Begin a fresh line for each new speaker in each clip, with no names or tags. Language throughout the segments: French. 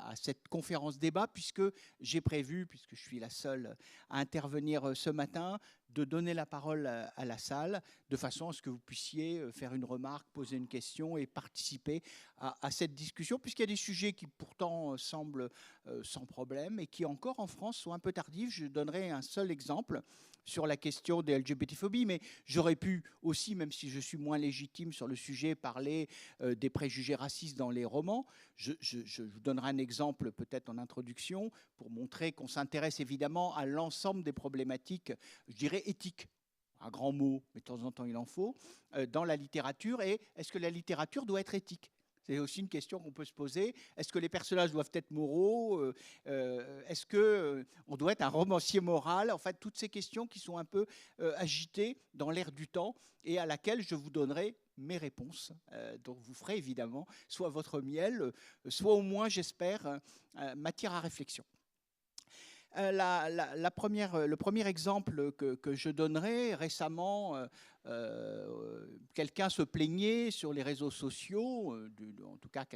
À cette conférence débat, puisque j'ai prévu, puisque je suis la seule à intervenir ce matin, de donner la parole à la salle, de façon à ce que vous puissiez faire une remarque, poser une question et participer à cette discussion, puisqu'il y a des sujets qui pourtant semblent sans problème et qui encore en France sont un peu tardifs. Je donnerai un seul exemple sur la question des LGBT-phobies, mais j'aurais pu aussi, même si je suis moins légitime sur le sujet, parler des préjugés racistes dans les romans. Je vous donnerai un exemple peut-être en introduction pour montrer qu'on s'intéresse évidemment à l'ensemble des problématiques, je dirais, éthiques. Un grand mot, mais de temps en temps il en faut, dans la littérature. Et est-ce que la littérature doit être éthique ? C'est aussi une question qu'on peut se poser. Est-ce que les personnages doivent être moraux ? Est-ce qu'on doit être un romancier moral ? En fait, toutes ces questions qui sont un peu agitées dans l'air du temps et à laquelle je vous donnerai mes réponses. Donc vous ferez évidemment soit votre miel, soit au moins, j'espère, matière à réflexion. Le premier exemple que je donnerai, récemment, quelqu'un se plaignait sur les réseaux sociaux, en tout cas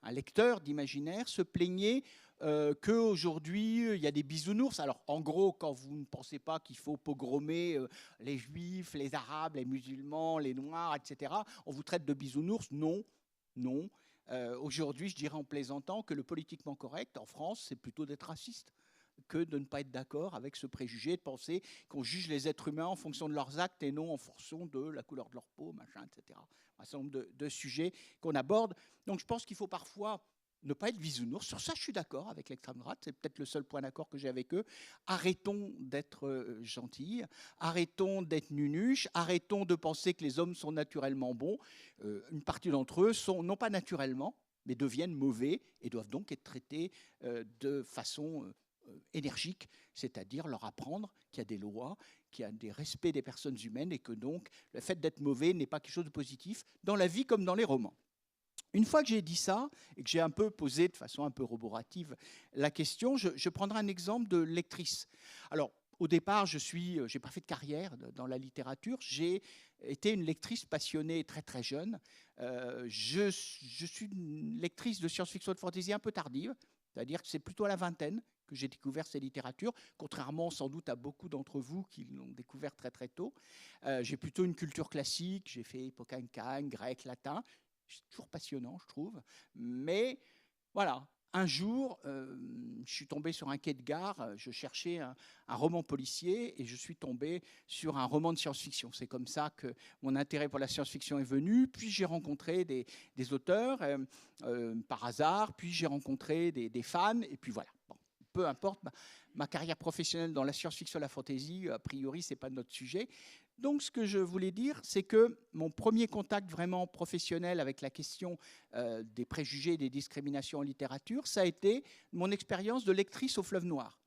un lecteur d'imaginaire, se plaignait qu'aujourd'hui, il y a des bisounours. Alors, en gros, quand vous ne pensez pas qu'il faut pogromer les juifs, les arabes, les musulmans, les noirs, etc., on vous traite de bisounours. Non, non. Aujourd'hui, je dirais en plaisantant que le politiquement correct, en France, c'est plutôt d'être raciste que de ne pas être d'accord avec ce préjugé, de penser qu'on juge les êtres humains en fonction de leurs actes et non en fonction de la couleur de leur peau, machin, etc. Un certain nombre de sujets qu'on aborde. Donc je pense qu'il faut parfois ne pas être bisounours. Sur ça, je suis d'accord avec l'extrême droite. C'est peut-être le seul point d'accord que j'ai avec eux. Arrêtons d'être gentils. Arrêtons d'être nunuches. Arrêtons de penser que les hommes sont naturellement bons. Une partie d'entre eux sont non pas naturellement, mais deviennent mauvais et doivent donc être traités de façon énergique, c'est-à-dire leur apprendre qu'il y a des lois, qu'il y a des respects des personnes humaines et que donc le fait d'être mauvais n'est pas quelque chose de positif dans la vie comme dans les romans. Une fois que j'ai dit ça et que j'ai un peu posé de façon un peu roborative la question, je prendrai un exemple de lectrice. Alors, au départ, je n'ai pas fait de carrière dans la littérature. J'ai été une lectrice passionnée très très jeune. Je suis une lectrice de science-fiction et de fantasy un peu tardive, c'est-à-dire que c'est plutôt à la vingtaine que j'ai découvert ces littératures, contrairement sans doute à beaucoup d'entre vous qui l'ont découvert très très tôt. J'ai plutôt une culture classique, j'ai fait époque incagne, grec, latin. C'est toujours passionnant, je trouve. Mais voilà, un jour, je suis tombé sur un quai de gare, je cherchais un roman policier et je suis tombé sur un roman de science-fiction. C'est comme ça que mon intérêt pour la science-fiction est venu. Puis j'ai rencontré des auteurs par hasard, puis j'ai rencontré des fans, et puis voilà. Bon, peu importe, ma carrière professionnelle dans la science-fiction et la fantasy, a priori, ce n'est pas notre sujet. Donc, ce que je voulais dire, c'est que mon premier contact vraiment professionnel avec la question des préjugés et des discriminations en littérature, ça a été mon expérience de lectrice au Fleuve Noir.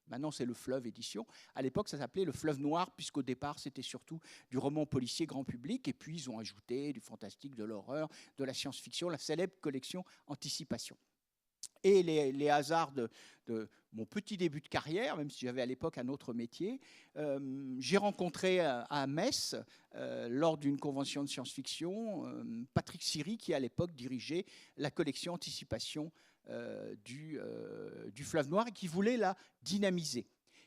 Maintenant, c'est le Fleuve Édition. À l'époque, ça s'appelait le Fleuve Noir, puisqu'au départ, c'était surtout du roman policier grand public. Et puis, ils ont ajouté du fantastique, de l'horreur, de la science-fiction, la célèbre collection Anticipation. Et les hasards de mon petit début de carrière, même si j'avais à l'époque un autre métier, j'ai rencontré à Metz, lors d'une convention de science-fiction, Patrick Siri, qui à l'époque dirigeait la collection Anticipation du Fleuve Noir et qui voulait la dynamiser.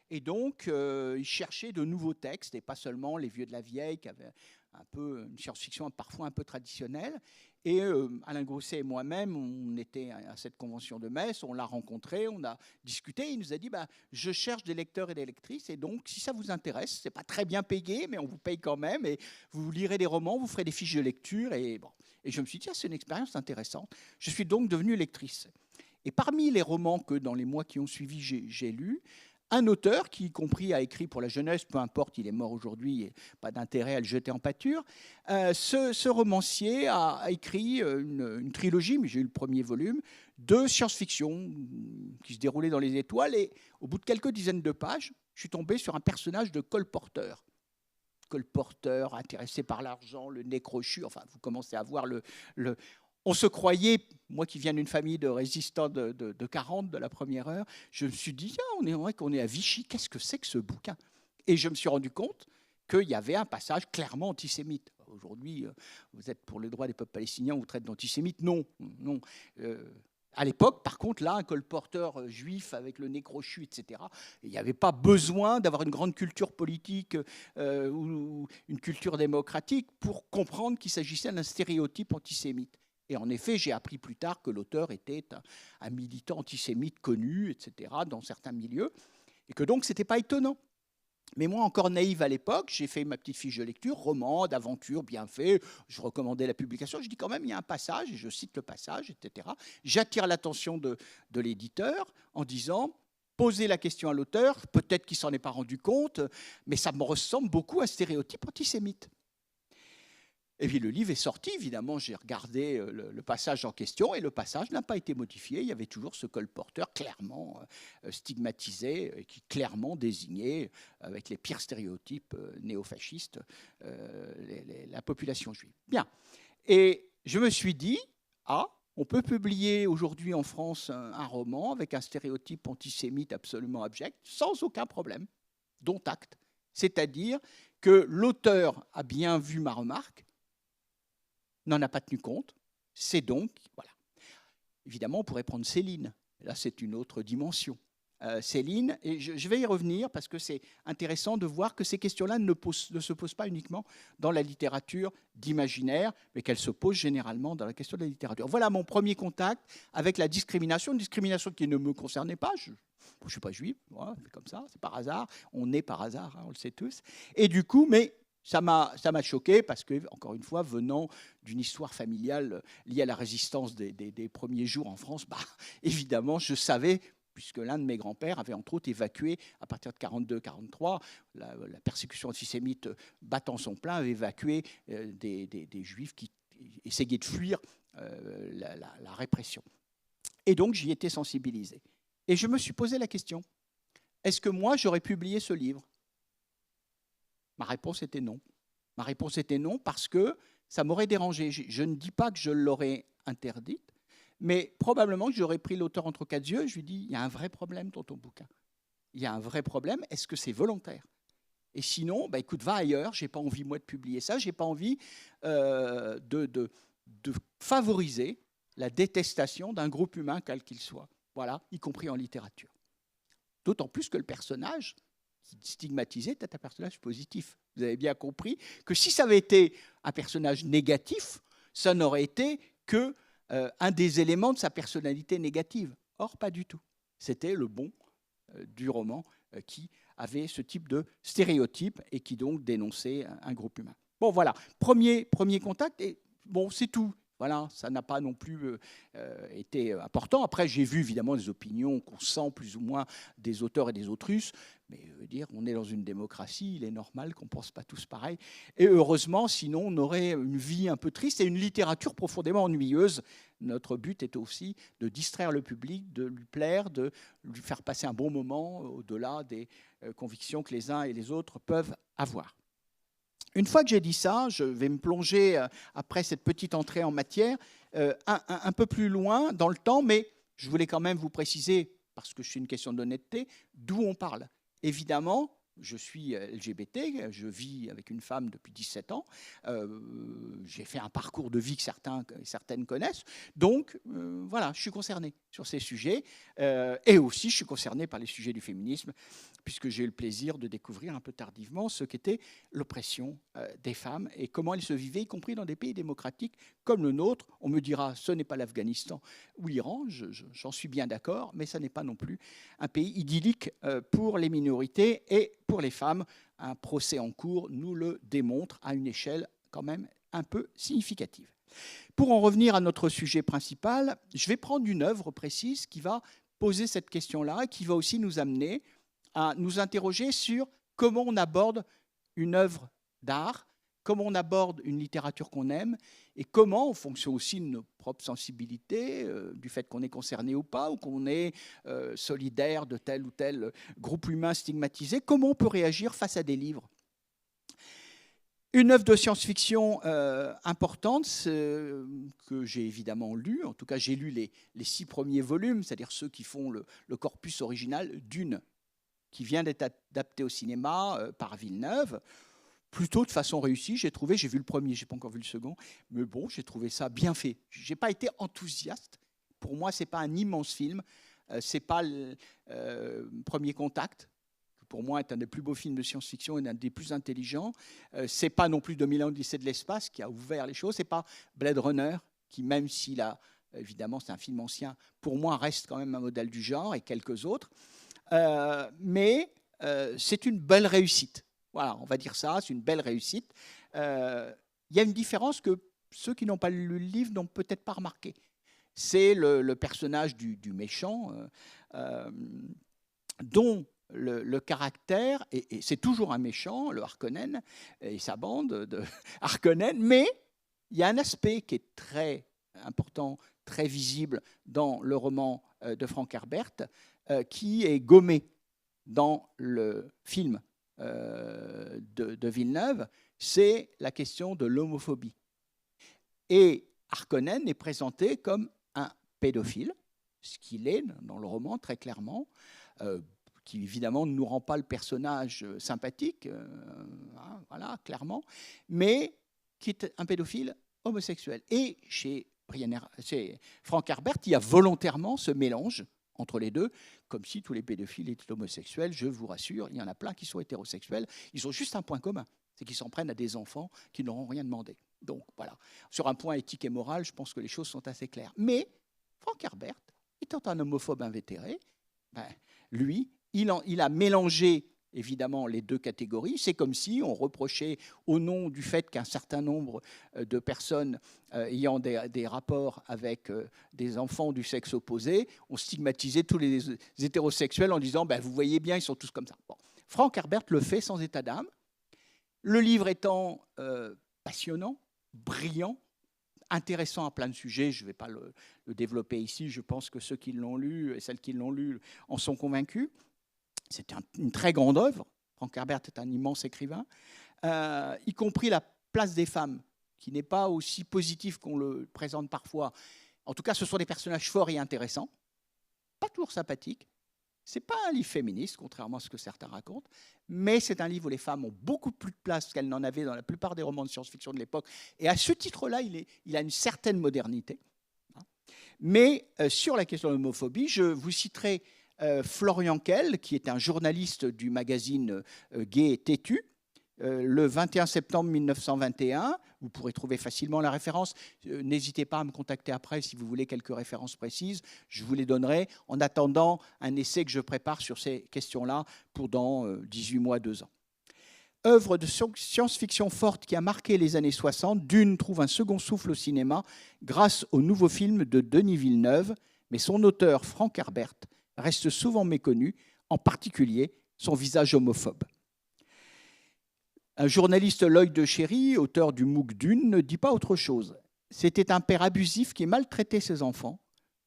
Et donc, il cherchait de nouveaux textes, et pas seulement Les Vieux de la Vieille, qui avaient un peu une science-fiction parfois un peu traditionnelle. Et Alain Grousset et moi-même, on était à cette convention de Metz, on l'a rencontré, on a discuté, il nous a dit je cherche des lecteurs et des lectrices, et donc si ça vous intéresse, c'est pas très bien payé, mais on vous paye quand même, et vous lirez des romans, vous ferez des fiches de lecture, et bon. Et je me suis dit, c'est une expérience intéressante. Je suis donc devenue lectrice. Et parmi les romans que dans les mois qui ont suivi, j'ai lus, un auteur qui, y compris, a écrit pour la jeunesse, peu importe, il est mort aujourd'hui, et pas d'intérêt à le jeter en pâture. Ce romancier a écrit une trilogie, mais j'ai eu le premier volume, de science-fiction qui se déroulait dans les étoiles. Et au bout de quelques dizaines de pages, je suis tombé sur un personnage de colporteur. Colporteur, intéressé par l'argent, le nez crochu, enfin, vous commencez à voir on se croyait, moi qui viens d'une famille de résistants de 40, de la première heure, je me suis dit, on est à Vichy, qu'est-ce que c'est que ce bouquin ? Et je me suis rendu compte qu'il y avait un passage clairement antisémite. Aujourd'hui, vous êtes pour les droits des peuples palestiniens, on vous traite d'antisémite. Non, non. À l'époque, par contre, là, un colporteur juif avec le nez crochu, etc., il n'y avait pas besoin d'avoir une grande culture politique ou une culture démocratique pour comprendre qu'il s'agissait d'un stéréotype antisémite. Et en effet, j'ai appris plus tard que l'auteur était un militant antisémite connu, etc., dans certains milieux, et que donc, ce n'était pas étonnant. Mais moi, encore naïve à l'époque, j'ai fait ma petite fiche de lecture, roman, d'aventure, bien fait. Je recommandais la publication. Je dis quand même, il y a un passage, et je cite le passage, etc. J'attire l'attention de l'éditeur en disant, posez la question à l'auteur, peut-être qu'il ne s'en est pas rendu compte, mais ça me ressemble beaucoup à un stéréotype antisémite. Et puis le livre est sorti, évidemment, j'ai regardé le passage en question, et le passage n'a pas été modifié. Il y avait toujours ce colporteur clairement stigmatisé, qui clairement désignait, avec les pires stéréotypes néofascistes, la population juive. Bien. Et je me suis dit, on peut publier aujourd'hui en France un roman avec un stéréotype antisémite absolument abject, sans aucun problème, dont acte. C'est-à-dire que l'auteur a bien vu ma remarque, n'en a pas tenu compte, c'est donc, voilà. Évidemment, on pourrait prendre Céline, là c'est une autre dimension. Céline, et je vais y revenir parce que c'est intéressant de voir que ces questions-là ne se posent pas uniquement dans la littérature d'imaginaire, mais qu'elles se posent généralement dans la question de la littérature. Voilà mon premier contact avec la discrimination, une discrimination qui ne me concernait pas. Je ne suis pas juif, voilà, c'est comme ça, c'est par hasard, on est par hasard, hein, on le sait tous. Et du coup, mais ça m'a choqué parce que, encore une fois, venant d'une histoire familiale liée à la résistance des premiers jours en France, évidemment, je savais, puisque l'un de mes grands-pères avait entre autres évacué, à partir de 1942-1943, la persécution antisémite battant son plein, avait évacué des juifs qui essayaient de fuir la répression. Et donc, j'y étais sensibilisé. Et je me suis posé la question, est-ce que moi, j'aurais publié ce livre ? Ma réponse était non. Ma réponse était non parce que ça m'aurait dérangé. Je ne dis pas que je l'aurais interdite, mais probablement que j'aurais pris l'auteur entre quatre yeux et je lui dis, il y a un vrai problème dans ton bouquin. Il y a un vrai problème, est-ce que c'est volontaire ? Et sinon, écoute, va ailleurs, je n'ai pas envie, moi, de publier ça, je n'ai pas envie de favoriser la détestation d'un groupe humain, quel qu'il soit, voilà, y compris en littérature. D'autant plus que le personnage stigmatisé était un personnage positif. Vous avez bien compris que si ça avait été un personnage négatif, ça n'aurait été que un des éléments de sa personnalité négative. Or, pas du tout. C'était le bon du roman qui avait ce type de stéréotype et qui donc dénonçait un groupe humain. Bon, voilà, premier contact, et bon, c'est tout. Voilà, ça n'a pas non plus été important. Après, j'ai vu évidemment des opinions qu'on sent plus ou moins des auteurs et des autrices, mais on est dans une démocratie, il est normal qu'on ne pense pas tous pareil. Et heureusement, sinon, on aurait une vie un peu triste et une littérature profondément ennuyeuse. Notre but est aussi de distraire le public, de lui plaire, de lui faire passer un bon moment au-delà des convictions que les uns et les autres peuvent avoir. Une fois que j'ai dit ça, je vais me plonger, après cette petite entrée en matière, un peu plus loin dans le temps, mais je voulais quand même vous préciser, parce que c'est une question d'honnêteté, d'où on parle. Évidemment, je suis LGBT, je vis avec une femme depuis 17 ans, j'ai fait un parcours de vie que certaines connaissent, donc voilà, je suis concerné sur ces sujets, et aussi je suis concerné par les sujets du féminisme, puisque j'ai eu le plaisir de découvrir un peu tardivement ce qu'était l'oppression des femmes et comment elles se vivaient, y compris dans des pays démocratiques comme le nôtre. On me dira, ce n'est pas l'Afghanistan ou l'Iran, j'en suis bien d'accord, mais ce n'est pas non plus un pays idyllique pour les minorités et pour les femmes. Un procès en cours nous le démontre à une échelle quand même un peu significative. Pour en revenir à notre sujet principal, je vais prendre une œuvre précise qui va poser cette question-là et qui va aussi nous amener à nous interroger sur comment on aborde une œuvre d'art, comment on aborde une littérature qu'on aime, et comment, en fonction aussi de nos propres sensibilités, du fait qu'on est concerné ou pas, ou qu'on est solidaire de tel ou tel groupe humain stigmatisé, comment on peut réagir face à des livres. Une œuvre de science-fiction importante que j'ai évidemment lue, en tout cas j'ai lu les 6 premiers volumes, c'est-à-dire ceux qui font le corpus original d'Dune. qui vient d'être adapté au cinéma par Villeneuve, plutôt de façon réussie, j'ai trouvé. J'ai vu le premier, j'ai pas encore vu le second, mais bon, j'ai trouvé ça bien fait. J'ai pas été enthousiaste. Pour moi, c'est pas un immense film. C'est pas le Premier Contact. Pour moi, est un des plus beaux films de science-fiction et un des plus intelligents. C'est pas non plus 2001 Odyssée de l'espace qui a ouvert les choses. C'est pas Blade Runner qui, même s'il a évidemment c'est un film ancien, pour moi reste quand même un modèle du genre et quelques autres. Mais c'est une belle réussite. Voilà, on va dire ça, c'est une belle réussite. Il y a une différence que ceux qui n'ont pas lu le livre n'ont peut-être pas remarqué. C'est le personnage du méchant, dont le caractère, et c'est toujours un méchant, le Harkonnen et sa bande de Harkonnen, mais il y a un aspect qui est très important, très visible dans le roman de Frank Herbert, qui est gommé dans le film de Villeneuve, c'est la question de l'homophobie. Et Harkonnen est présenté comme un pédophile, ce qu'il est dans le roman très clairement, qui évidemment ne nous rend pas le personnage sympathique, voilà, clairement, mais qui est un pédophile homosexuel. Et chez Frank Herbert, il y a volontairement ce mélange entre les deux, comme si tous les pédophiles étaient homosexuels. Je vous rassure, il y en a plein qui sont hétérosexuels. Ils ont juste un point commun, c'est qu'ils s'en prennent à des enfants qui n'auront rien demandé. Donc voilà, sur un point éthique et moral, je pense que les choses sont assez claires. Mais Frank Herbert, étant un homophobe invétéré, lui, il a mélangé évidemment les deux catégories. C'est comme si on reprochait, au nom du fait qu'un certain nombre de personnes ayant des rapports avec des enfants du sexe opposé, on stigmatisait tous les hétérosexuels en disant vous voyez bien, ils sont tous comme ça. Bon. Frank Herbert le fait sans état d'âme. Le livre étant passionnant, brillant, intéressant à plein de sujets, je ne vais pas le développer ici, je pense que ceux qui l'ont lu et celles qui l'ont lu en sont convaincus. C'est une très grande œuvre. Frank Herbert est un immense écrivain, y compris la place des femmes, qui n'est pas aussi positive qu'on le présente parfois. En tout cas, ce sont des personnages forts et intéressants, pas toujours sympathiques. Ce n'est pas un livre féministe, contrairement à ce que certains racontent, mais c'est un livre où les femmes ont beaucoup plus de place qu'elles n'en avaient dans la plupart des romans de science-fiction de l'époque. Et à ce titre-là, il a une certaine modernité. Mais sur la question de l'homophobie, je vous citerai Florian Kell, qui est un journaliste du magazine Gay et Têtu, le 21 septembre 1921. Vous pourrez trouver facilement la référence. N'hésitez pas à me contacter après si vous voulez quelques références précises. Je vous les donnerai en attendant un essai que je prépare sur ces questions-là pour dans 18 mois, 2 ans. Œuvre de science-fiction forte qui a marqué les années 60, Dune trouve un second souffle au cinéma grâce au nouveau film de Denis Villeneuve, mais son auteur, Frank Herbert, reste souvent méconnu, en particulier son visage homophobe. Un journaliste, Lloyd de Chéry, auteur du MOOC Dune, ne dit pas autre chose. C'était un père abusif qui maltraitait ses enfants.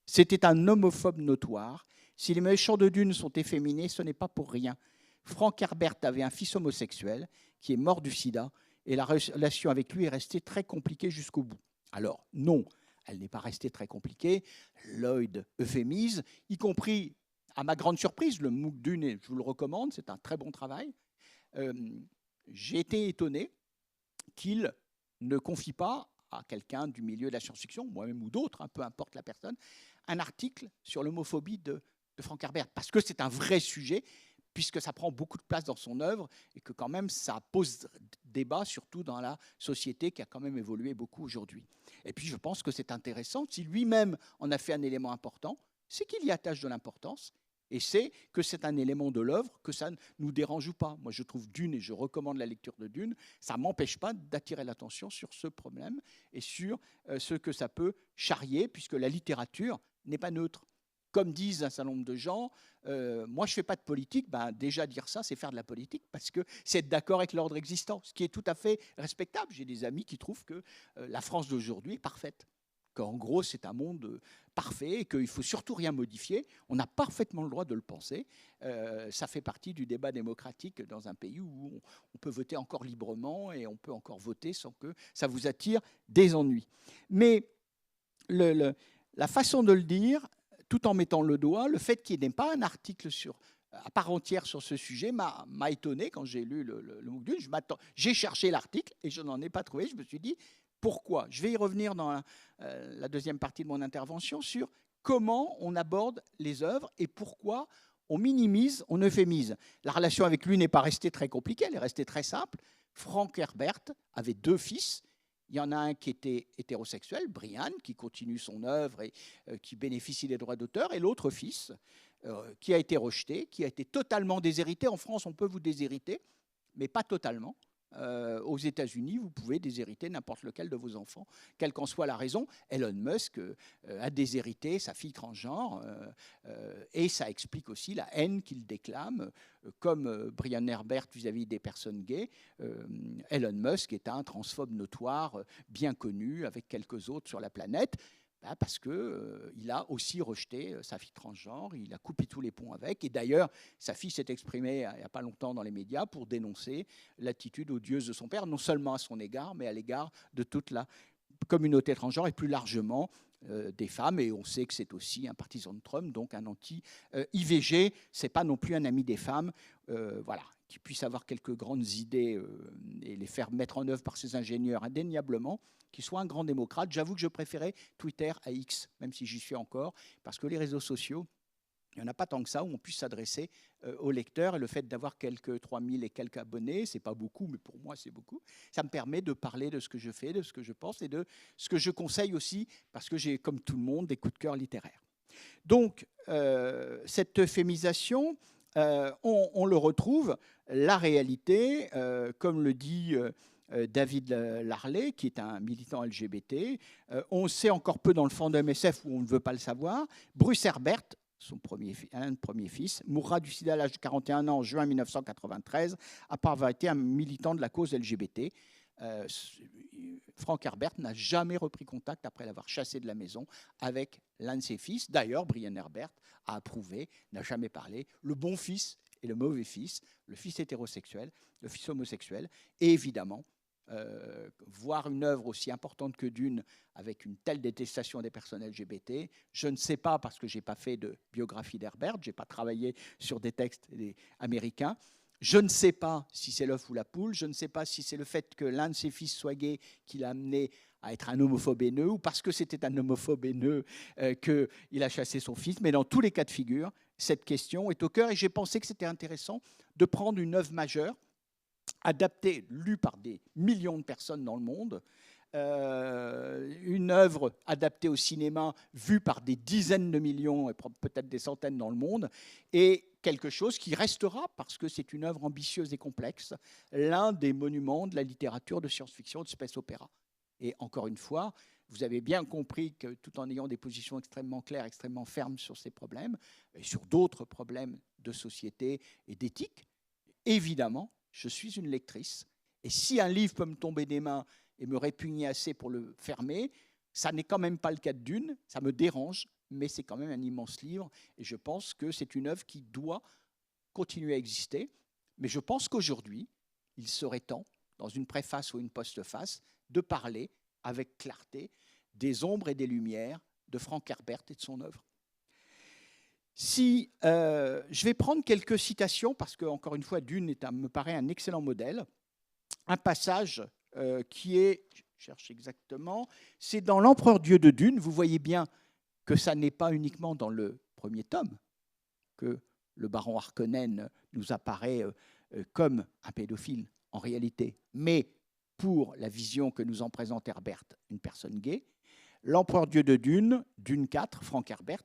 C'était un homophobe notoire. Si les méchants de Dune sont efféminés, ce n'est pas pour rien. Frank Herbert avait un fils homosexuel qui est mort du sida et la relation avec lui est restée très compliquée jusqu'au bout. Alors, non, elle n'est pas restée très compliquée. Lloyd euphémise, y compris, à ma grande surprise, le MOOC Dune, et je vous le recommande, c'est un très bon travail. J'ai été étonné qu'il ne confie pas à quelqu'un du milieu de la science-fiction, moi-même ou d'autres, peu importe la personne, un article sur l'homophobie de Frank Herbert, parce que c'est un vrai sujet, puisque ça prend beaucoup de place dans son œuvre et que quand même ça pose débat, surtout dans la société qui a quand même évolué beaucoup aujourd'hui. Et puis je pense que c'est intéressant, si lui-même en a fait un élément important, c'est qu'il y attache de l'importance. Et c'est que c'est un élément de l'œuvre, que ça ne nous dérange ou pas. Moi, je trouve Dune, et je recommande la lecture de Dune, ça ne m'empêche pas d'attirer l'attention sur ce problème et sur ce que ça peut charrier, puisque la littérature n'est pas neutre. Comme disent un certain nombre de gens, moi, je ne fais pas de politique. Déjà, dire ça, c'est faire de la politique, parce que c'est être d'accord avec l'ordre existant, ce qui est tout à fait respectable. J'ai des amis qui trouvent que la France d'aujourd'hui est parfaite, qu'en gros, c'est un monde parfait et qu'il ne faut surtout rien modifier. On a parfaitement le droit de le penser. Ça fait partie du débat démocratique dans un pays où on peut voter encore librement et on peut encore voter sans que ça vous attire des ennuis. Mais la façon de le dire, tout en mettant le doigt, le fait qu'il n'y ait pas un article sur à part entière sur ce sujet m'a étonné quand j'ai lu le MOOC d'une. J'ai cherché l'article et je n'en ai pas trouvé. Je me suis dit, pourquoi? Je vais y revenir dans la deuxième partie de mon intervention sur comment on aborde les œuvres et pourquoi on minimise, on euphémise. La relation avec lui n'est pas restée très compliquée, elle est restée très simple. Frank Herbert avait 2 fils. Il y en a un qui était hétérosexuel, Brian, qui continue son œuvre et qui bénéficie des droits d'auteur, et l'autre fils, qui a été rejeté, qui a été totalement déshérité. En France, on peut vous déshériter, mais pas totalement. Aux États-Unis, vous pouvez déshériter n'importe lequel de vos enfants, quelle qu'en soit la raison. Elon Musk a déshérité sa fille transgenre, et ça explique aussi la haine qu'il déclame, comme Brian Herbert vis-à-vis des personnes gays. Elon Musk est un transphobe notoire, bien connu, avec quelques autres sur la planète. Parce qu'il a aussi rejeté sa fille transgenre, il a coupé tous les ponts avec. Et d'ailleurs, sa fille s'est exprimée il n'y a pas longtemps dans les médias pour dénoncer l'attitude odieuse de son père, non seulement à son égard, mais à l'égard de toute la communauté transgenre et plus largement des femmes. Et on sait que c'est aussi un partisan de Trump, donc un anti-IVG. Ce n'est pas non plus un ami des femmes. Voilà, qui puisse avoir quelques grandes idées et les faire mettre en œuvre par ses ingénieurs indéniablement, qui soit un grand démocrate. J'avoue que je préférais Twitter à X, même si j'y suis encore, parce que les réseaux sociaux, il n'y en a pas tant que ça où on puisse s'adresser aux lecteurs. Et le fait d'avoir quelques 3000 et quelques abonnés, ce n'est pas beaucoup, mais pour moi, c'est beaucoup. Ça me permet de parler de ce que je fais, de ce que je pense et de ce que je conseille aussi, parce que j'ai, comme tout le monde, des coups de cœur littéraires. Donc, cette euphémisation, on le retrouve, la réalité, comme le dit David Larley, qui est un militant LGBT. On sait encore peu dans le fond de MSF où on ne veut pas le savoir. Bruce Herbert, un premier fils, mourra du sida à l'âge de 41 ans en juin 1993, après avoir été un militant de la cause LGBT. Frank Herbert n'a jamais repris contact après l'avoir chassé de la maison avec l'un de ses fils. D'ailleurs, Brian Herbert a approuvé, n'a jamais parlé, le bon fils et le mauvais fils, le fils hétérosexuel, le fils homosexuel, et évidemment, voir une œuvre aussi importante que Dune avec une telle détestation des personnes LGBT, je ne sais pas, parce que je n'ai pas fait de biographie d'Herbert, je n'ai pas travaillé sur des textes américains, je ne sais pas si c'est l'œuf ou la poule, je ne sais pas si c'est le fait que l'un de ses fils soit gay qui l'a amené à être un homophobe haineux, ou parce que c'était un homophobe haineux qu'il a chassé son fils. Mais dans tous les cas de figure, cette question est au cœur, et j'ai pensé que c'était intéressant de prendre une œuvre majeure, adaptée, lue par des millions de personnes dans le monde, une œuvre adaptée au cinéma, vue par des dizaines de millions et peut-être des centaines dans le monde, et quelque chose qui restera, parce que c'est une œuvre ambitieuse et complexe, l'un des monuments de la littérature de science-fiction, de space opéra. Et encore une fois, vous avez bien compris que tout en ayant des positions extrêmement claires, extrêmement fermes sur ces problèmes, et sur d'autres problèmes de société et d'éthique, évidemment, je suis une lectrice. Et si un livre peut me tomber des mains et me répugner assez pour le fermer, ça n'est quand même pas le cas de Dune, ça me dérange, mais c'est quand même un immense livre. Et je pense que c'est une œuvre qui doit continuer à exister. Mais je pense qu'aujourd'hui, il serait temps, dans une préface ou une postface, de parler avec clarté des ombres et des lumières de Frank Herbert et de son œuvre. Si je vais prendre quelques citations, parce que, encore une fois, Dune me paraît un excellent modèle. Un passage qui est, je cherche exactement, c'est dans L'Empereur Dieu de Dune. Vous voyez bien que ça n'est pas uniquement dans le premier tome que le baron Harkonnen nous apparaît comme un pédophile en réalité, mais pour la vision que nous en présente Herbert, une personne gay. L'Empereur Dieu de Dune, Dune 4, Frank Herbert.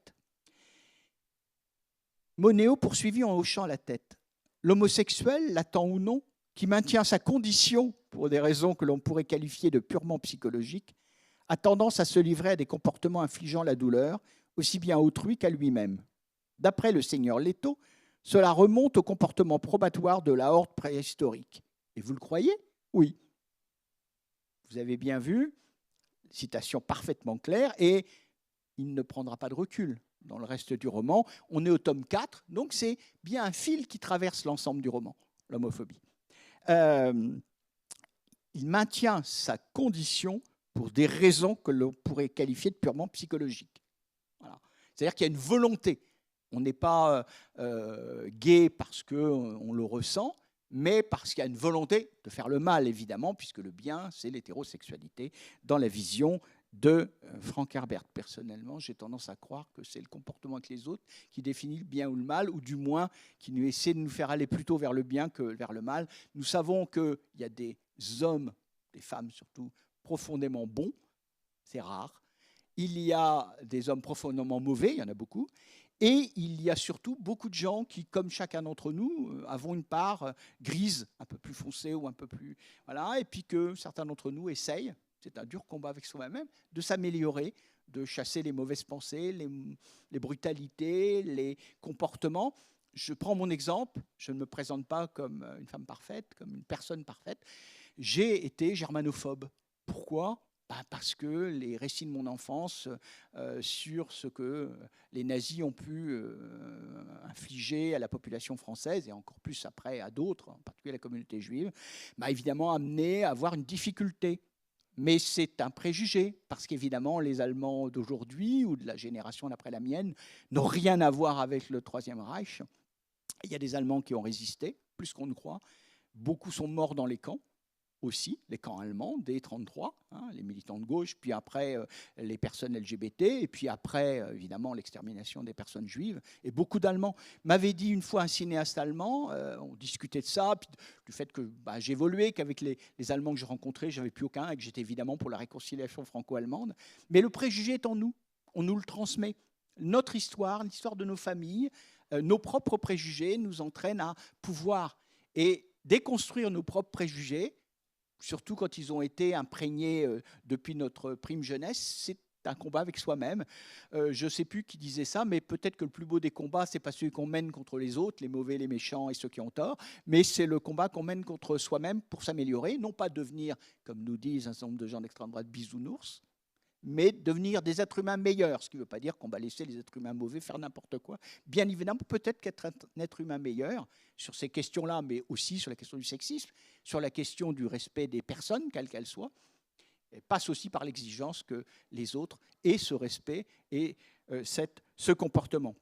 Monéo poursuivit en hochant la tête. L'homosexuel, latent ou non, qui maintient sa condition pour des raisons que l'on pourrait qualifier de purement psychologiques, a tendance à se livrer à des comportements infligeant la douleur, aussi bien à autrui qu'à lui-même. D'après le seigneur Leto, cela remonte au comportement probatoire de la horde préhistorique. Et vous le croyez? Oui. Vous avez bien vu, citation parfaitement claire, et il ne prendra pas de recul dans le reste du roman. On est au tome 4, donc c'est bien un fil qui traverse l'ensemble du roman, l'homophobie. Il maintient sa condition pour des raisons que l'on pourrait qualifier de purement psychologiques. Voilà. C'est-à-dire qu'il y a une volonté On n'est pas gay parce qu'on le ressent, mais parce qu'il y a une volonté de faire le mal, évidemment, puisque le bien, c'est l'hétérosexualité dans la vision de Frank Herbert. Personnellement, j'ai tendance à croire que c'est le comportement avec les autres qui définit le bien ou le mal, ou du moins qui nous essaie de nous faire aller plutôt vers le bien que vers le mal. Nous savons qu'il y a des hommes, des femmes surtout, profondément bons, c'est rare. Il y a des hommes profondément mauvais, il y en a beaucoup. Et il y a surtout beaucoup de gens qui, comme chacun d'entre nous, avons une part grise, un peu plus foncée ou un peu plus... Voilà, et puis que certains d'entre nous essayent, c'est un dur combat avec soi-même, de s'améliorer, de chasser les mauvaises pensées, les brutalités, les comportements. Je prends mon exemple, je ne me présente pas comme une femme parfaite, comme une personne parfaite. J'ai été germanophobe. Pourquoi ? Parce que les récits de mon enfance sur ce que les nazis ont pu infliger à la population française, et encore plus après à d'autres, en particulier la communauté juive, m'a évidemment amené à avoir une difficulté. Mais c'est un préjugé, parce qu'évidemment, les Allemands d'aujourd'hui, ou de la génération d'après la mienne, n'ont rien à voir avec le Troisième Reich. Il y a des Allemands qui ont résisté, plus qu'on ne croit. Beaucoup sont morts dans les camps. Aussi, les camps allemands, dès 1933, les militants de gauche, puis après les personnes LGBT, et puis après, évidemment, l'extermination des personnes juives. Et beaucoup d'Allemands m'avaient dit une fois un cinéaste allemand, on discutait de ça, puis du fait que j'évoluais, qu'avec les Allemands que je rencontrais, j'avais plus aucun, et que j'étais évidemment pour la réconciliation franco-allemande. Mais le préjugé est en nous, on nous le transmet. Notre histoire, l'histoire de nos familles, nos propres préjugés nous entraînent à pouvoir et déconstruire nos propres préjugés, surtout quand ils ont été imprégnés depuis notre prime jeunesse. C'est un combat avec soi-même. Je ne sais plus qui disait ça, mais peut-être que le plus beau des combats, ce n'est pas celui qu'on mène contre les autres, les mauvais, les méchants et ceux qui ont tort, mais c'est le combat qu'on mène contre soi-même pour s'améliorer, non pas devenir, comme nous disent un certain nombre de gens d'extrême droite, bisounours, mais devenir des êtres humains meilleurs, ce qui ne veut pas dire qu'on va laisser les êtres humains mauvais faire n'importe quoi. Bien évidemment, peut-être qu'être un être humain meilleur sur ces questions-là, mais aussi sur la question du sexisme, sur la question du respect des personnes, quelles qu'elles soient, passe aussi par l'exigence que les autres aient ce respect et ce comportement.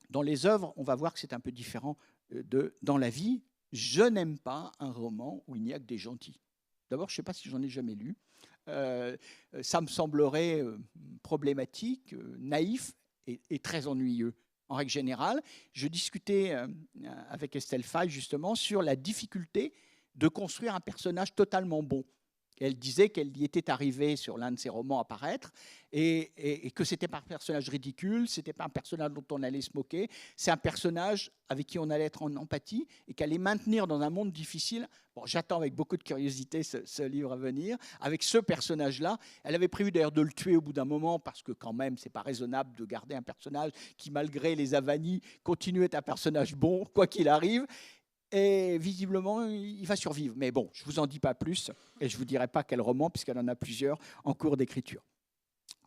Dans les œuvres, on va voir que c'est un peu différent dans la vie. Je n'aime pas un roman où il n'y a que des gentils. D'abord, je ne sais pas si j'en ai jamais lu. Ça me semblerait problématique, naïf et très ennuyeux. En règle générale, je discutais avec Estelle Faye justement sur la difficulté de construire un personnage totalement bon. Elle disait qu'elle y était arrivée sur l'un de ses romans à paraître et que ce n'était pas un personnage ridicule, ce n'était pas un personnage dont on allait se moquer, c'est un personnage avec qui on allait être en empathie et qu'elle allait maintenir dans un monde difficile. Bon, j'attends avec beaucoup de curiosité ce livre à venir. Avec ce personnage-là, elle avait prévu d'ailleurs de le tuer au bout d'un moment parce que quand même, ce n'est pas raisonnable de garder un personnage qui, malgré les avanies, continue à être un personnage bon, quoi qu'il arrive. Et visiblement, il va survivre. Mais bon, je ne vous en dis pas plus et je ne vous dirai pas quel roman, puisqu'elle en a plusieurs en cours d'écriture.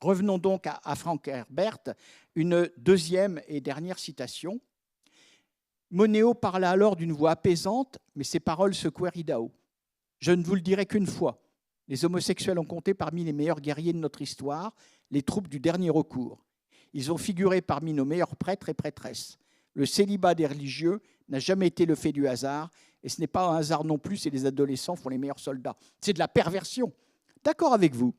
Revenons donc à Frank Herbert, une deuxième et dernière citation. Monéo parla alors d'une voix apaisante, mais ses paroles secouèrent Idaho. Je ne vous le dirai qu'une fois. Les homosexuels ont compté parmi les meilleurs guerriers de notre histoire, les troupes du dernier recours. Ils ont figuré parmi nos meilleurs prêtres et prêtresses. Le célibat des religieux n'a jamais été le fait du hasard, et ce n'est pas un hasard non plus si les adolescents font les meilleurs soldats. C'est de la perversion. D'accord avec vous.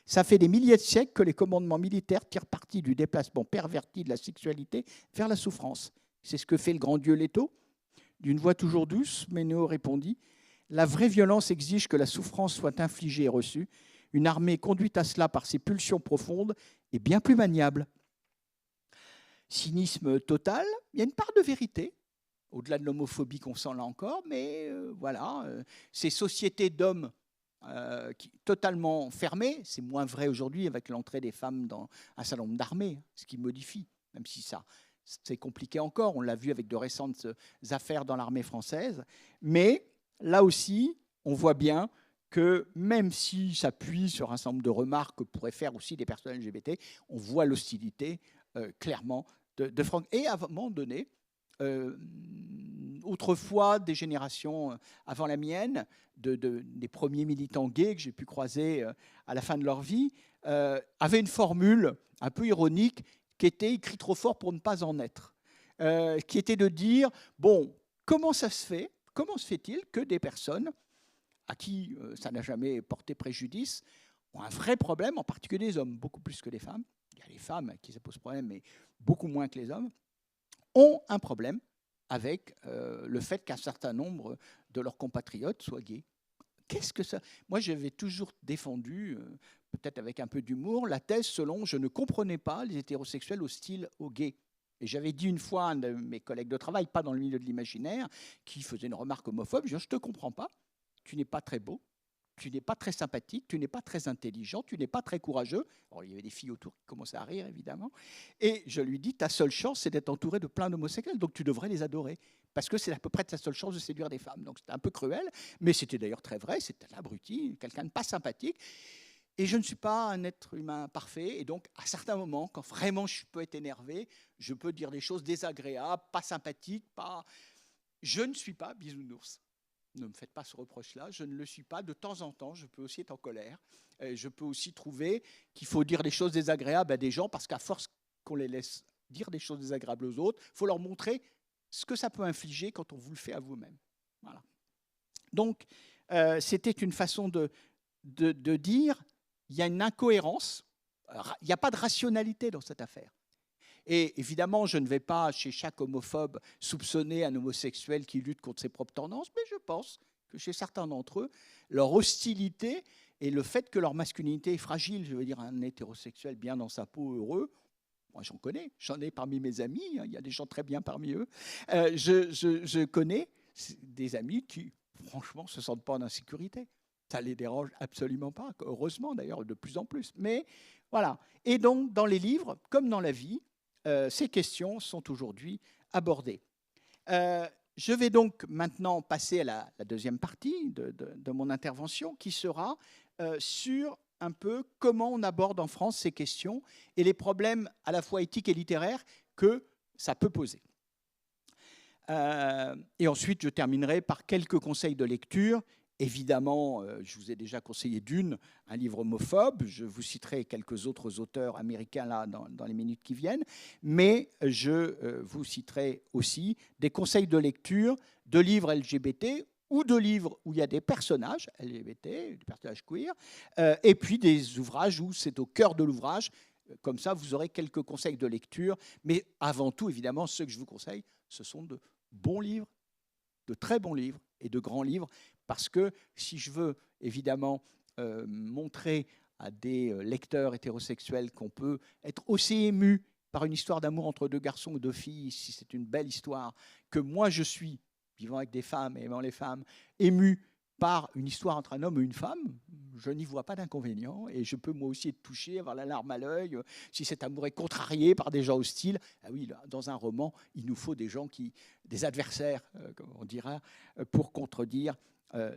Ça fait des milliers de siècles que les commandements militaires tirent parti du déplacement perverti de la sexualité vers la souffrance. C'est ce que fait le grand dieu Leto. D'une voix toujours douce, Monéo répondit « La vraie violence exige que la souffrance soit infligée et reçue. Une armée conduite à cela par ses pulsions profondes est bien plus maniable. » Cynisme total, il y a une part de vérité, au-delà de l'homophobie qu'on sent là encore, mais voilà, ces sociétés d'hommes totalement fermées, c'est moins vrai aujourd'hui avec l'entrée des femmes dans un certain nombre d'armées, ce qui modifie, même si ça, c'est compliqué encore, on l'a vu avec de récentes affaires dans l'armée française, mais là aussi, on voit bien que même si ça s'appuie sur un certain nombre de remarques que pourraient faire aussi des personnes LGBT, on voit l'hostilité clairement de Frank. Et à un moment donné, autrefois, des générations avant la mienne, des premiers militants gays que j'ai pu croiser à la fin de leur vie, avaient une formule un peu ironique qui était « écrit trop fort pour ne pas en être ». qui était de dire, bon, comment ça se fait, comment se fait-il que des personnes à qui ça n'a jamais porté préjudice ont un vrai problème, en particulier les hommes, beaucoup plus que les femmes, il y a les femmes à qui ça pose problème, mais beaucoup moins que les hommes, ont un problème avec le fait qu'un certain nombre de leurs compatriotes soient gays. Qu'est-ce que ça... Moi, j'avais toujours défendu, peut-être avec un peu d'humour, la thèse selon je ne comprenais pas les hétérosexuels hostiles aux gays. Et j'avais dit une fois à un de mes collègues de travail, pas dans le milieu de l'imaginaire, qui faisait une remarque homophobe, je ne te comprends pas, tu n'es pas très beau, tu n'es pas très sympathique, tu n'es pas très intelligent, tu n'es pas très courageux. Alors, il y avait des filles autour qui commençaient à rire, évidemment. Et je lui dis, ta seule chance, c'est d'être entouré de plein d'homosexuels, donc tu devrais les adorer. Parce que c'est à peu près ta seule chance de séduire des femmes. Donc c'était un peu cruel, mais c'était d'ailleurs très vrai, c'était un abruti, quelqu'un de pas sympathique. Et je ne suis pas un être humain parfait. Et donc, à certains moments, quand vraiment je peux être énervé, je peux dire des choses désagréables, pas sympathiques, pas... Je ne suis pas bisounours. Ne me faites pas ce reproche-là, je ne le suis pas. De temps en temps, je peux aussi être en colère. Je peux aussi trouver qu'il faut dire des choses désagréables à des gens parce qu'à force qu'on les laisse dire des choses désagréables aux autres, il faut leur montrer ce que ça peut infliger quand on vous le fait à vous-même. Voilà. Donc, c'était une façon de dire il y a une incohérence, il n'y a pas de rationalité dans cette affaire. Et évidemment, je ne vais pas, chez chaque homophobe, soupçonner un homosexuel qui lutte contre ses propres tendances, mais je pense que chez certains d'entre eux, leur hostilité et le fait que leur masculinité est fragile, je veux dire, un hétérosexuel bien dans sa peau, heureux, moi j'en connais, j'en ai parmi mes amis, il y a des gens très bien parmi eux, je connais des amis qui, franchement, ne se sentent pas en insécurité. Ça ne les dérange absolument pas, heureusement d'ailleurs, de plus en plus. Mais voilà. Et donc, dans les livres, comme dans la vie, ces questions sont aujourd'hui abordées. Je vais donc maintenant passer à la deuxième partie de mon intervention, qui sera sur un peu comment on aborde en France ces questions et les problèmes à la fois éthiques et littéraires que ça peut poser. Et ensuite, je terminerai par quelques conseils de lecture. Évidemment, je vous ai déjà conseillé Dune, un livre homophobe. Je vous citerai quelques autres auteurs américains là dans les minutes qui viennent. Mais je vous citerai aussi des conseils de lecture de livres LGBT ou de livres où il y a des personnages LGBT, des personnages queer, et puis des ouvrages où c'est au cœur de l'ouvrage. Comme ça, vous aurez quelques conseils de lecture. Mais avant tout, évidemment, ceux que je vous conseille, ce sont de bons livres, de très bons livres et de grands livres, parce que si je veux évidemment montrer à des lecteurs hétérosexuels qu'on peut être aussi ému par une histoire d'amour entre deux garçons ou deux filles, si c'est une belle histoire, que moi je suis, vivant avec des femmes et aimant les femmes, ému par une histoire entre un homme et une femme, je n'y vois pas d'inconvénient. Et je peux moi aussi être touché, avoir la larme à l'œil, si cet amour est contrarié par des gens hostiles. Ah oui, dans un roman, il nous faut des gens des adversaires, comme on dira, pour contredire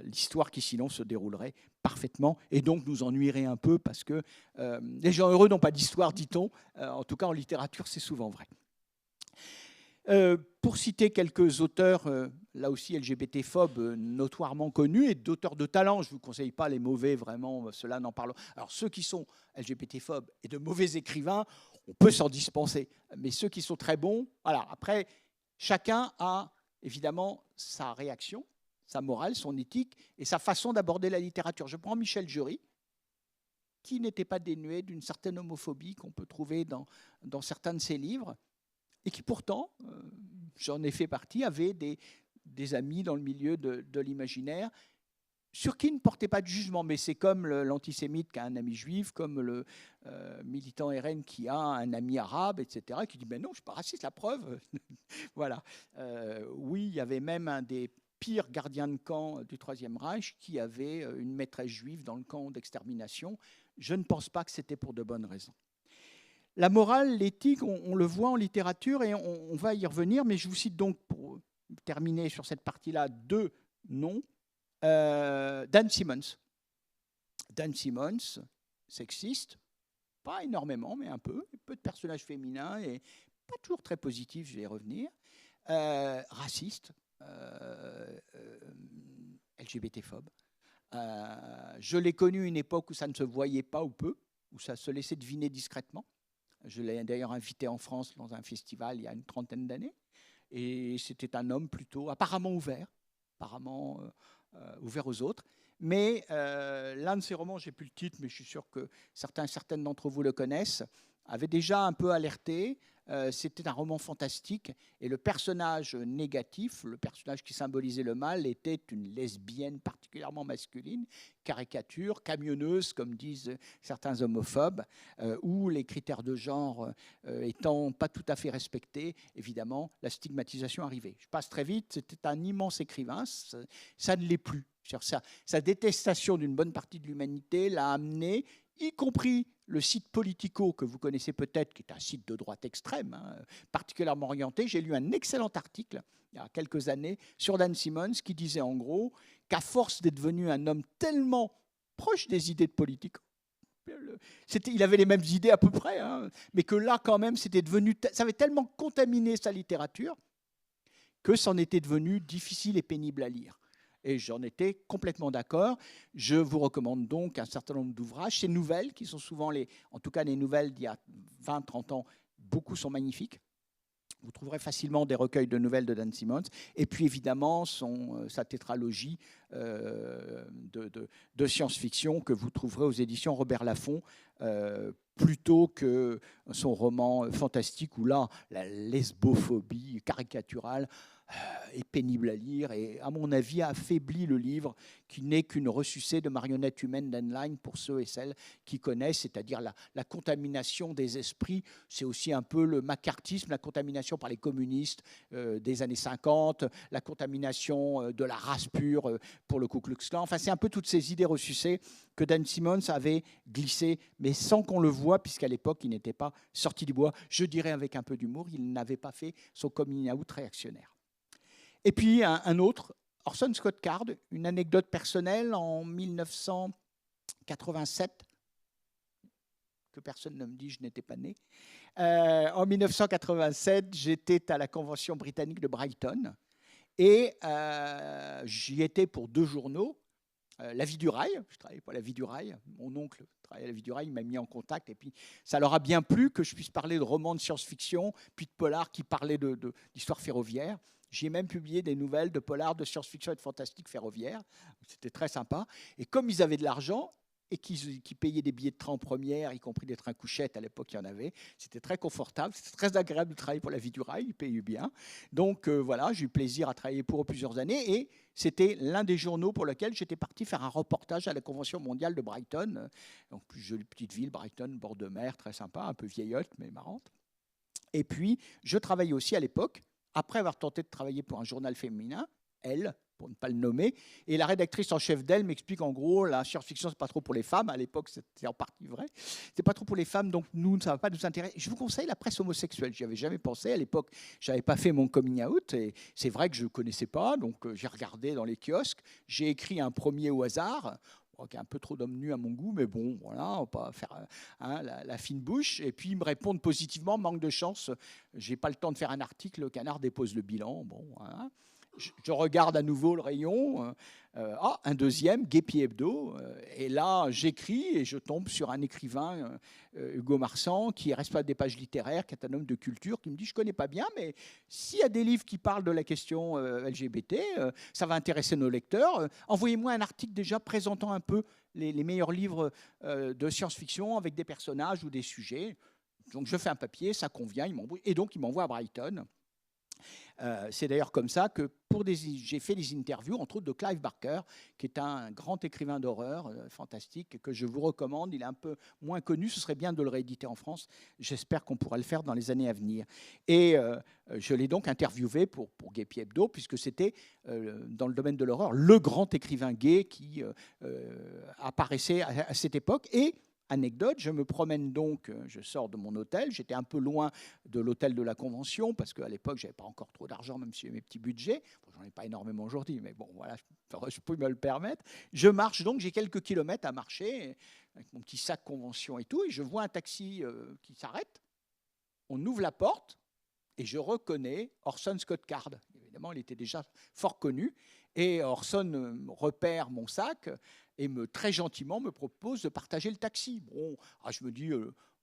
l'histoire qui sinon se déroulerait parfaitement et donc nous ennuierait un peu parce que les gens heureux n'ont pas d'histoire, dit-on. En tout cas, en littérature, c'est souvent vrai. Pour citer quelques auteurs, là aussi LGBT-phobes notoirement connus, et d'auteurs de talent, je ne vous conseille pas les mauvais, vraiment, ceux-là n'en parlent. Alors ceux qui sont LGBT-phobes et de mauvais écrivains, on peut s'en dispenser. Mais ceux qui sont très bons, voilà. Après, chacun a évidemment sa réaction, sa morale, son éthique et sa façon d'aborder la littérature. Je prends Michel Jury, qui n'était pas dénué d'une certaine homophobie qu'on peut trouver dans certains de ses livres, et qui pourtant, j'en ai fait partie, avait des amis dans le milieu de l'imaginaire sur qui il ne portait pas de jugement. Mais c'est comme l'antisémite qui a un ami juif, comme le militant RN qui a un ami arabe, etc., qui dit « ben non, je ne suis pas raciste, la preuve ». Voilà. Oui, il y avait même un des pires gardiens de camp du Troisième Reich qui avait une maîtresse juive dans le camp d'extermination. Je ne pense pas que c'était pour de bonnes raisons. La morale, l'éthique, on le voit en littérature et on va y revenir, mais je vous cite donc, pour terminer sur cette partie-là, deux noms. Dan Simmons. Dan Simmons, sexiste, pas énormément, mais un peu de personnages féminins et pas toujours très positifs, je vais y revenir. Raciste, LGBT-phobe. Je l'ai connu à une époque où ça ne se voyait pas ou peu, où ça se laissait deviner discrètement. Je l'ai d'ailleurs invité en France dans un festival il y a une trentaine d'années. et c'était un homme plutôt apparemment ouvert aux autres. Mais l'un de ses romans, j'ai plus le titre, mais je suis sûr que certaines d'entre vous le connaissent, avait déjà un peu alerté. C'était un roman fantastique et le personnage négatif, le personnage qui symbolisait le mal, était une lesbienne particulièrement masculine, caricature, camionneuse, comme disent certains homophobes, où les critères de genre étant pas tout à fait respectés, évidemment, la stigmatisation arrivait. Je passe très vite, c'était un immense écrivain, ça ne l'est plus. Sa détestation d'une bonne partie de l'humanité l'a amené, y compris le site Politico, que vous connaissez peut-être, qui est un site de droite extrême, particulièrement orienté. J'ai lu un excellent article, il y a quelques années, sur Dan Simmons, qui disait en gros qu'à force d'être devenu un homme tellement proche des idées de Politico, il avait les mêmes idées à peu près, mais que là, quand même, ça avait tellement contaminé sa littérature que c'en était devenu difficile et pénible à lire. Et j'en étais complètement d'accord. Je vous recommande donc un certain nombre d'ouvrages. Ces nouvelles, qui sont souvent en tout cas les nouvelles d'il y a 20-30 ans, beaucoup sont magnifiques. Vous trouverez facilement des recueils de nouvelles de Dan Simmons. Et puis évidemment, sa tétralogie de science-fiction que vous trouverez aux éditions Robert Laffont, plutôt que son roman fantastique où là, la lesbophobie caricaturale est pénible à lire et, à mon avis, affaiblit le livre, qui n'est qu'une ressucée de marionnettes humaines d'Heinlein pour ceux et celles qui connaissent, c'est-à-dire la contamination des esprits. C'est aussi un peu le macartisme, la contamination par les communistes des années 50, la contamination de la race pure pour le Ku Klux Klan. Enfin, c'est un peu toutes ces idées ressucées que Dan Simmons avait glissées, mais sans qu'on le voie, puisqu'à l'époque, il n'était pas sorti du bois. Je dirais avec un peu d'humour, il n'avait pas fait son coming out réactionnaire. Et puis un autre, Orson Scott Card, une anecdote personnelle en 1987, que personne ne me dit, je n'étais pas né. En 1987, j'étais à la Convention britannique de Brighton et j'y étais pour 2 journaux. La Vie du Rail, je travaillais pour La Vie du Rail, mon oncle travaillait à La Vie du Rail, il m'a mis en contact et puis ça leur a bien plu que je puisse parler de romans de science-fiction, puis de polars qui parlaient d'histoire ferroviaire. J'ai même publié des nouvelles de polars de science-fiction et de fantastique ferroviaire. C'était très sympa. Et comme ils avaient de l'argent et qu'ils payaient des billets de train en première, y compris des trains couchettes, à l'époque il y en avait, c'était très confortable, c'était très agréable de travailler pour La Vie du Rail, ils payaient bien. Donc voilà, j'ai eu plaisir à travailler pour eux plusieurs années et c'était l'un des journaux pour lequel j'étais parti faire un reportage à la Convention mondiale de Brighton. Donc plus jolie petite ville, Brighton, bord de mer, très sympa, un peu vieillotte mais marrante. Et puis je travaillais aussi à l'époque, après avoir tenté de travailler pour un journal féminin, Elle, pour ne pas le nommer, et la rédactrice en chef d'Elle m'explique en gros, la science-fiction, c'est pas trop pour les femmes, à l'époque c'était en partie vrai, c'est pas trop pour les femmes, donc nous, ça va pas nous intéresser. Je vous conseille la presse homosexuelle, j'y avais jamais pensé, à l'époque, j'avais pas fait mon coming out, et c'est vrai que je connaissais pas, donc j'ai regardé dans les kiosques, j'ai écrit un premier au hasard, qui est un peu trop d'hommes nus à mon goût, mais bon, voilà, on va pas faire la fine bouche. Et puis ils me répondent positivement, manque de chance, j'ai pas le temps de faire un article, le Canard dépose le bilan. Bon, voilà. Je regarde à nouveau le rayon, un deuxième, Guépy Hebdo, et là j'écris et je tombe sur un écrivain, Hugo Marsan, qui est responsable des pages littéraires, qui est un homme de culture, qui me dit, je ne connais pas bien, mais s'il y a des livres qui parlent de la question LGBT, ça va intéresser nos lecteurs, envoyez-moi un article déjà présentant un peu les meilleurs livres de science-fiction avec des personnages ou des sujets. Donc je fais un papier, ça convient, et donc il m'envoie à Brighton. C'est d'ailleurs comme ça que j'ai fait des interviews, entre autres de Clive Barker, qui est un grand écrivain d'horreur fantastique, que je vous recommande. Il est un peu moins connu, ce serait bien de le rééditer en France. J'espère qu'on pourra le faire dans les années à venir. Et je l'ai donc interviewé pour Guépy Hebdo, puisque c'était, dans le domaine de l'horreur, le grand écrivain gay qui apparaissait à cette époque. Et anecdote, je me promène donc, je sors de mon hôtel, j'étais un peu loin de l'hôtel de la Convention, parce qu'à l'époque, je n'avais pas encore trop d'argent, même si j'ai mes petits budgets. Bon, j'en ai pas énormément aujourd'hui, mais bon, voilà, je peux me le permettre. Je marche donc, j'ai quelques kilomètres à marcher, avec mon petit sac Convention et tout, et je vois un taxi qui s'arrête, on ouvre la porte, et je reconnais Orson Scott Card. Évidemment, il était déjà fort connu, et Orson repère mon sac, et très gentiment me propose de partager le taxi. Bon, je me dis,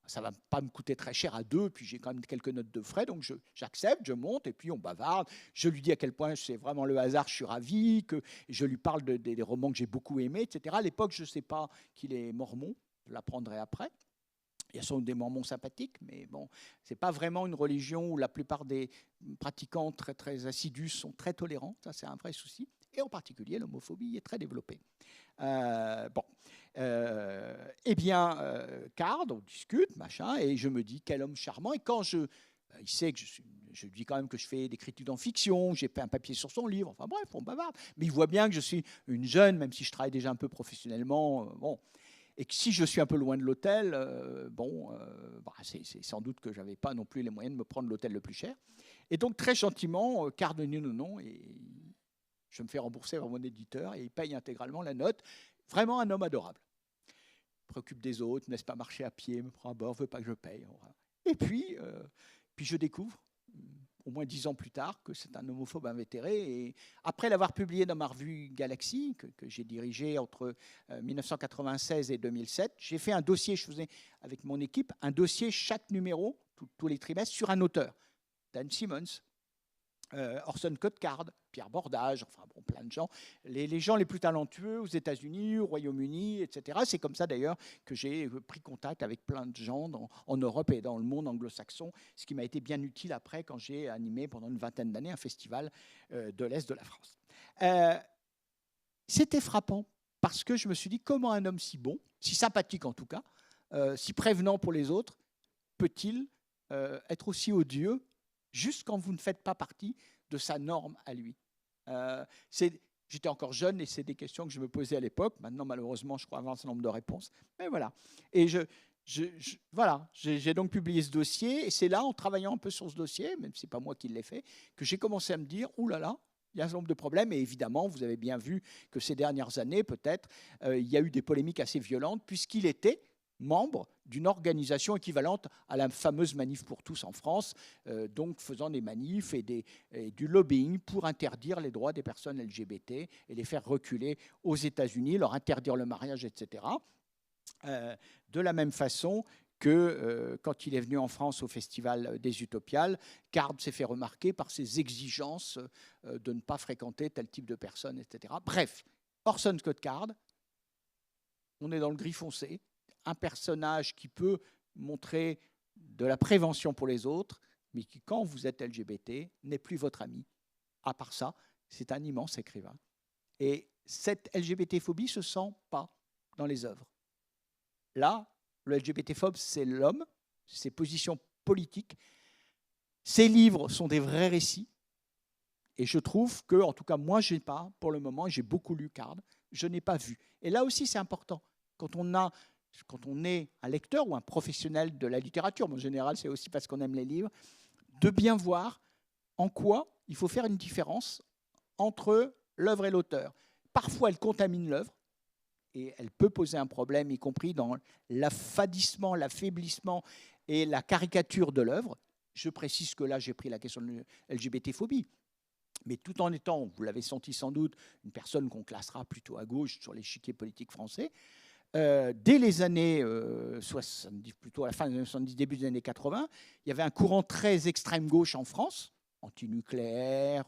Ça ne va pas me coûter très cher à deux, puis j'ai quand même quelques notes de frais, donc j'accepte, je monte, et puis on bavarde. Je lui dis à quel point c'est vraiment le hasard, je suis ravi, que je lui parle des romans que j'ai beaucoup aimés, etc. À l'époque, je ne sais pas qu'il est mormon, je l'apprendrai après. Il y a sans doute des mormons sympathiques, mais bon, ce n'est pas vraiment une religion où la plupart des pratiquants très, très assidus sont très tolérants, ça c'est un vrai souci, et en particulier l'homophobie est très développée. Bon. Eh bien, Card, on discute, machin, et je me dis quel homme charmant. Et quand il sait que je dis quand même que je fais des critiques en fiction, j'ai fait un papier sur son livre, enfin bref, on bavarde. Mais il voit bien que je suis une jeune, même si je travaille déjà un peu professionnellement, bon. Et que si je suis un peu loin de l'hôtel, c'est sans doute que je n'avais pas non plus les moyens de me prendre l'hôtel le plus cher. Et donc, très gentiment, Card me dit non, et je me fais rembourser par mon éditeur, et il paye intégralement la note. Vraiment un homme adorable. Il préoccupe des autres, ne me laisse pas marcher à pied, me prend à bord, ne veut pas que je paye. Et puis je découvre, au moins 10 ans plus tard, que c'est un homophobe invétéré. Et après l'avoir publié dans ma revue Galaxy, que j'ai dirigée entre 1996 et 2007, j'ai fait un dossier, je faisais avec mon équipe, un dossier chaque numéro, tous les trimestres, sur un auteur. Dan Simmons, Orson Scott Card, Pierre Bordage, enfin bon, plein de gens, les gens les plus talentueux aux États-Unis, au Royaume-Uni, etc. C'est comme ça d'ailleurs que j'ai pris contact avec plein de gens en Europe et dans le monde anglo-saxon, ce qui m'a été bien utile après quand j'ai animé pendant une vingtaine d'années un festival de l'Est de la France. C'était frappant parce que je me suis dit comment un homme si bon, si sympathique en tout cas, si prévenant pour les autres, peut-il être aussi odieux juste quand vous ne faites pas partie de sa norme à lui. J'étais encore jeune et c'est des questions que je me posais à l'époque. Maintenant, malheureusement, je crois avoir un certain nombre de réponses. Mais voilà. Et voilà, j'ai donc publié ce dossier. Et c'est là, en travaillant un peu sur ce dossier, même si ce n'est pas moi qui l'ai fait, que j'ai commencé à me dire, ouh là là, il y a un certain nombre de problèmes. Et évidemment, vous avez bien vu que ces dernières années, peut-être, il y a eu des polémiques assez violentes, puisqu'il était membre d'une organisation équivalente à la fameuse Manif pour tous en France, donc faisant des manifs et du lobbying pour interdire les droits des personnes LGBT et les faire reculer aux États-Unis, leur interdire le mariage, etc. De la même façon que quand il est venu en France au Festival des Utopiales, Card s'est fait remarquer par ses exigences de ne pas fréquenter tel type de personnes, etc. Bref, Orson Scott Card, on est dans le gris foncé, un personnage qui peut montrer de la prévention pour les autres, mais qui, quand vous êtes LGBT, n'est plus votre ami. À part ça, c'est un immense écrivain. Et cette LGBT-phobie ne se sent pas dans les œuvres. Là, le LGBT-phobe, c'est l'homme, ses positions politiques. Ses livres sont des vrais récits. Et je trouve que, en tout cas, moi, je n'ai pas, pour le moment, j'ai beaucoup lu Card, je n'ai pas vu. Et là aussi, c'est important. Quand on est un lecteur ou un professionnel de la littérature, mais en général c'est aussi parce qu'on aime les livres, de bien voir en quoi il faut faire une différence entre l'œuvre et l'auteur. Parfois elle contamine l'œuvre et elle peut poser un problème, y compris dans l'affadissement, l'affaiblissement et la caricature de l'œuvre. Je précise que là j'ai pris la question de LGBT-phobie, mais tout en étant, vous l'avez senti sans doute, une personne qu'on classera plutôt à gauche sur l'échiquier politique français. Dès les années 70, plutôt à la fin des années 70, début des années 80, il y avait un courant très extrême gauche en France, anti-nucléaire,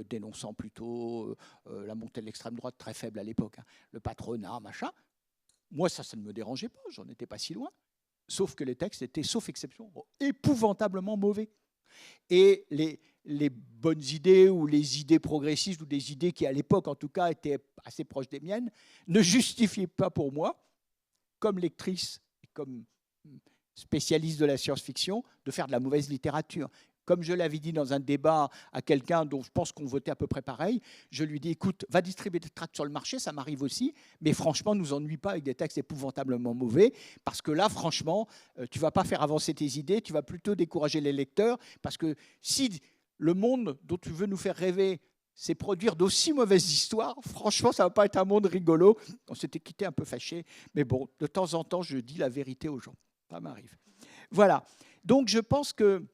dénonçant plutôt la montée de l'extrême droite, très faible à l'époque, hein, le patronat, machin. Moi, ça ne me dérangeait pas, j'en étais pas si loin. Sauf que les textes étaient, sauf exception, épouvantablement mauvais. Et les bonnes idées ou les idées progressistes ou des idées qui, à l'époque, en tout cas, étaient assez proches des miennes, ne justifiaient pas pour moi, comme lectrice et comme spécialiste de la science-fiction, de faire de la mauvaise littérature. Comme je l'avais dit dans un débat à quelqu'un dont je pense qu'on votait à peu près pareil, je lui dis, écoute, va distribuer des tracts sur le marché, ça m'arrive aussi, mais franchement, ne nous ennuie pas avec des textes épouvantablement mauvais, parce que là, franchement, tu ne vas pas faire avancer tes idées, tu vas plutôt décourager les lecteurs, parce que si le monde dont tu veux nous faire rêver, c'est produire d'aussi mauvaises histoires, franchement, ça ne va pas être un monde rigolo. On s'était quitté un peu fâché, mais bon, de temps en temps, je dis la vérité aux gens. Ça m'arrive. Voilà. Donc, je pense que,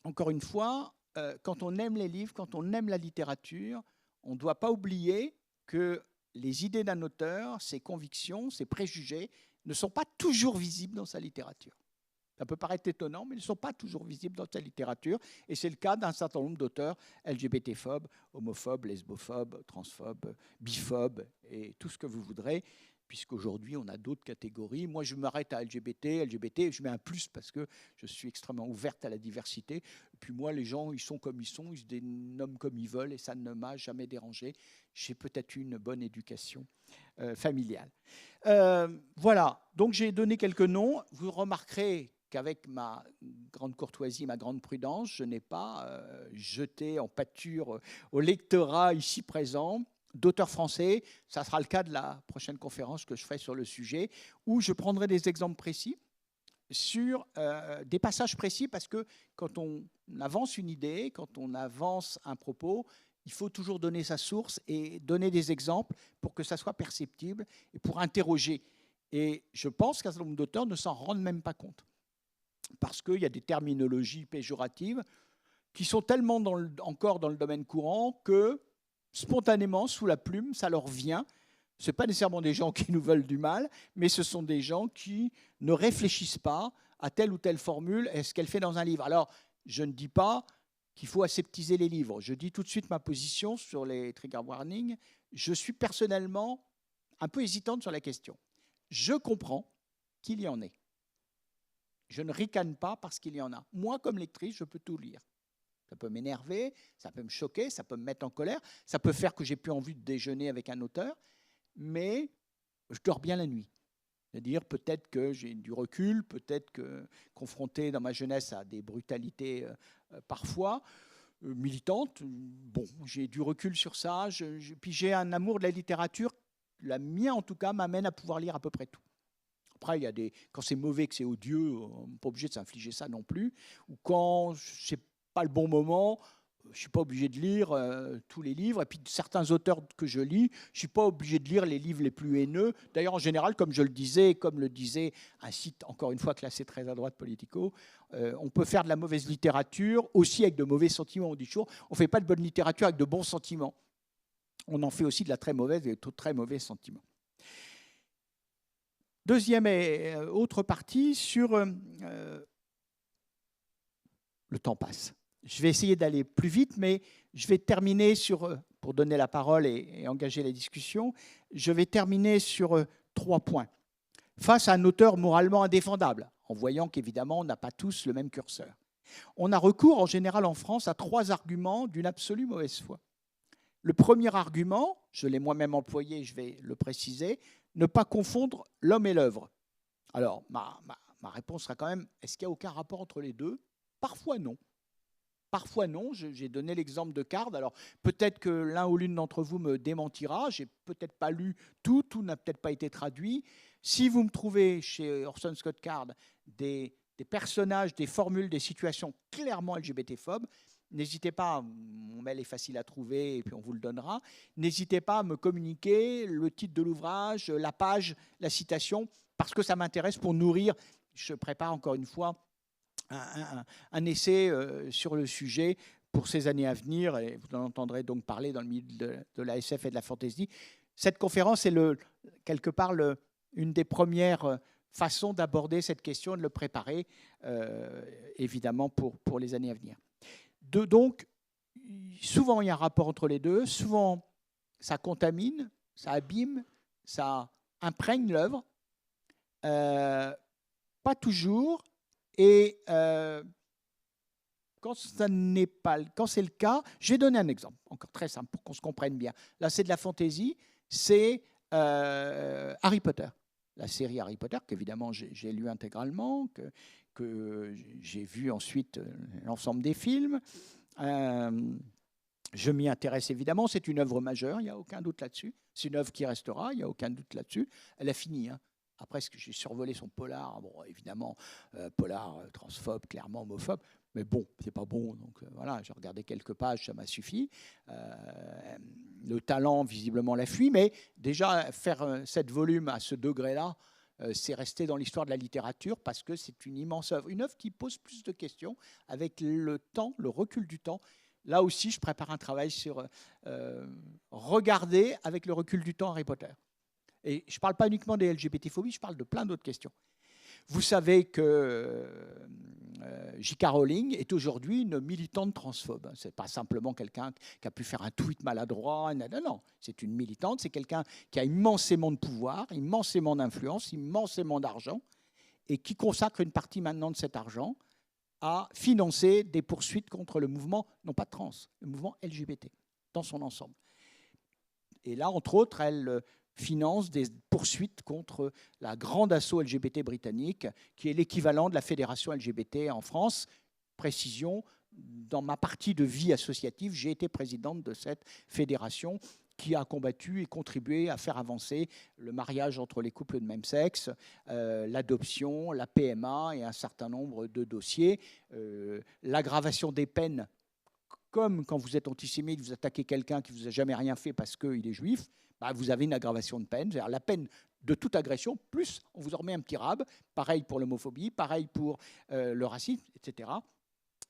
encore une fois, quand on aime les livres, quand on aime la littérature, on ne doit pas oublier que les idées d'un auteur, ses convictions, ses préjugés ne sont pas toujours visibles dans sa littérature. Ça peut paraître étonnant, mais ils ne sont pas toujours visibles dans sa littérature. Et c'est le cas d'un certain nombre d'auteurs LGBT-phobes, homophobes, lesbophobes, transphobes, biphobes et tout ce que vous voudrez, puisqu'aujourd'hui, on a d'autres catégories. Moi, je m'arrête à LGBT, je mets un plus parce que je suis extrêmement ouverte à la diversité. Et puis moi, les gens, ils sont comme ils sont, ils se dénomment comme ils veulent, et ça ne m'a jamais dérangé. J'ai peut-être eu une bonne éducation familiale. Voilà, donc j'ai donné quelques noms. Vous remarquerez qu'avec ma grande courtoisie, ma grande prudence, je n'ai pas jeté en pâture au lectorat ici présent d'auteurs français. Ça sera le cas de la prochaine conférence que je ferai sur le sujet, où je prendrai des exemples précis sur des passages précis, parce que quand on avance une idée, quand on avance un propos, il faut toujours donner sa source et donner des exemples pour que ça soit perceptible et pour interroger. Et je pense qu'un certain nombre d'auteurs ne s'en rendent même pas compte, parce qu'il y a des terminologies péjoratives qui sont tellement encore dans le domaine courant que spontanément, sous la plume, ça leur vient. Ce ne sont pas nécessairement des gens qui nous veulent du mal, mais ce sont des gens qui ne réfléchissent pas à telle ou telle formule et ce qu'elle fait dans un livre. Alors, je ne dis pas qu'il faut aseptiser les livres. Je dis tout de suite ma position sur les trigger warnings. Je suis personnellement un peu hésitante sur la question. Je comprends qu'il y en ait. Je ne ricane pas parce qu'il y en a. Moi, comme lectrice, je peux tout lire. Ça peut m'énerver, ça peut me choquer, ça peut me mettre en colère, ça peut faire que j'ai plus envie de déjeuner avec un auteur, mais je dors bien la nuit. C'est-à-dire peut-être que j'ai du recul, peut-être que confronté dans ma jeunesse à des brutalités parfois militantes, bon, j'ai du recul sur ça, puis j'ai un amour de la littérature, la mienne en tout cas m'amène à pouvoir lire à peu près tout. Après, il y a quand c'est mauvais, que c'est odieux, on n'est pas obligé de s'infliger ça non plus, ou quand c'est pas le bon moment, je ne suis pas obligé de lire tous les livres. Et puis certains auteurs que je lis, je ne suis pas obligé de lire les livres les plus haineux. D'ailleurs, en général, comme je le disais, comme le disait un site, encore une fois, classé très à droite, Politico, on peut faire de la mauvaise littérature aussi avec de mauvais sentiments. On dit toujours, on ne fait pas de bonne littérature avec de bons sentiments. On en fait aussi de la très mauvaise et de très mauvais sentiments. Deuxième et autre partie sur le temps passe. Je vais essayer d'aller plus vite, mais je vais terminer sur, pour donner la parole et engager la discussion, je vais terminer sur 3 points. Face à un auteur moralement indéfendable, en voyant qu'évidemment, on n'a pas tous le même curseur. On a recours en général en France à 3 arguments d'une absolue mauvaise foi. Le premier argument, je l'ai moi-même employé, je vais le préciser, ne pas confondre l'homme et l'œuvre. Alors, ma réponse sera quand même, est-ce qu'il n'y a aucun rapport entre les deux? Parfois non. Parfois non, j'ai donné l'exemple de Card. Alors peut-être que l'un ou l'une d'entre vous me démentira, j'ai peut-être pas lu tout n'a peut-être pas été traduit. Si vous me trouvez chez Orson Scott Card des personnages, des formules, des situations clairement LGBT-phobes, n'hésitez pas, mon mail est facile à trouver et puis on vous le donnera, n'hésitez pas à me communiquer le titre de l'ouvrage, la page, la citation, parce que ça m'intéresse pour nourrir, je prépare encore une fois, un essai sur le sujet pour ces années à venir, et vous en entendrez donc parler dans le milieu de la SF et de la fantasy. Cette conférence est quelque part une des premières façons d'aborder cette question, de le préparer évidemment pour les années à venir. Donc, souvent il y a un rapport entre les deux, souvent ça contamine, ça abîme, ça imprègne l'œuvre, pas toujours. Et quand c'est le cas, je vais donner un exemple, encore très simple, pour qu'on se comprenne bien. Là, c'est de la fantaisie, c'est Harry Potter. La série Harry Potter, qu'évidemment j'ai lu intégralement, que j'ai vu ensuite l'ensemble des films. Je m'y intéresse évidemment, c'est une œuvre majeure, il n'y a aucun doute là-dessus. C'est une œuvre qui restera, il n'y a aucun doute là-dessus. Elle a fini, hein. Après, ce que j'ai survolé son polar, bon, évidemment, polar transphobe, clairement homophobe, mais bon, c'est pas bon, donc voilà, j'ai regardé quelques pages, ça m'a suffi. Le talent, visiblement, l'a fui, mais déjà, faire 7 volumes à ce degré-là, c'est resté dans l'histoire de la littérature parce que c'est une immense œuvre. Une œuvre qui pose plus de questions avec le temps, le recul du temps. Là aussi, je prépare un travail sur regarder avec le recul du temps Harry Potter. Et je ne parle pas uniquement des LGBT-phobies, je parle de plein d'autres questions. Vous savez que J.K. Rowling est aujourd'hui une militante transphobe. Ce n'est pas simplement quelqu'un qui a pu faire un tweet maladroit. Non, non, c'est une militante, c'est quelqu'un qui a immensément de pouvoir, immensément d'influence, immensément d'argent, et qui consacre une partie maintenant de cet argent à financer des poursuites contre le mouvement, non pas trans, le mouvement LGBT, dans son ensemble. Et là, entre autres, elle finance des poursuites contre la grande asso LGBT britannique, qui est l'équivalent de la fédération LGBT en France. Précision, dans ma partie de vie associative, j'ai été présidente de cette fédération qui a combattu et contribué à faire avancer le mariage entre les couples de même sexe, l'adoption, la PMA et un certain nombre de dossiers, l'aggravation des peines, comme quand vous êtes antisémite, vous attaquez quelqu'un qui ne vous a jamais rien fait parce qu'il est juif, bah vous avez une aggravation de peine, c'est-à-dire la peine de toute agression, plus on vous en remet un petit rab, pareil pour l'homophobie, pareil pour le racisme, etc.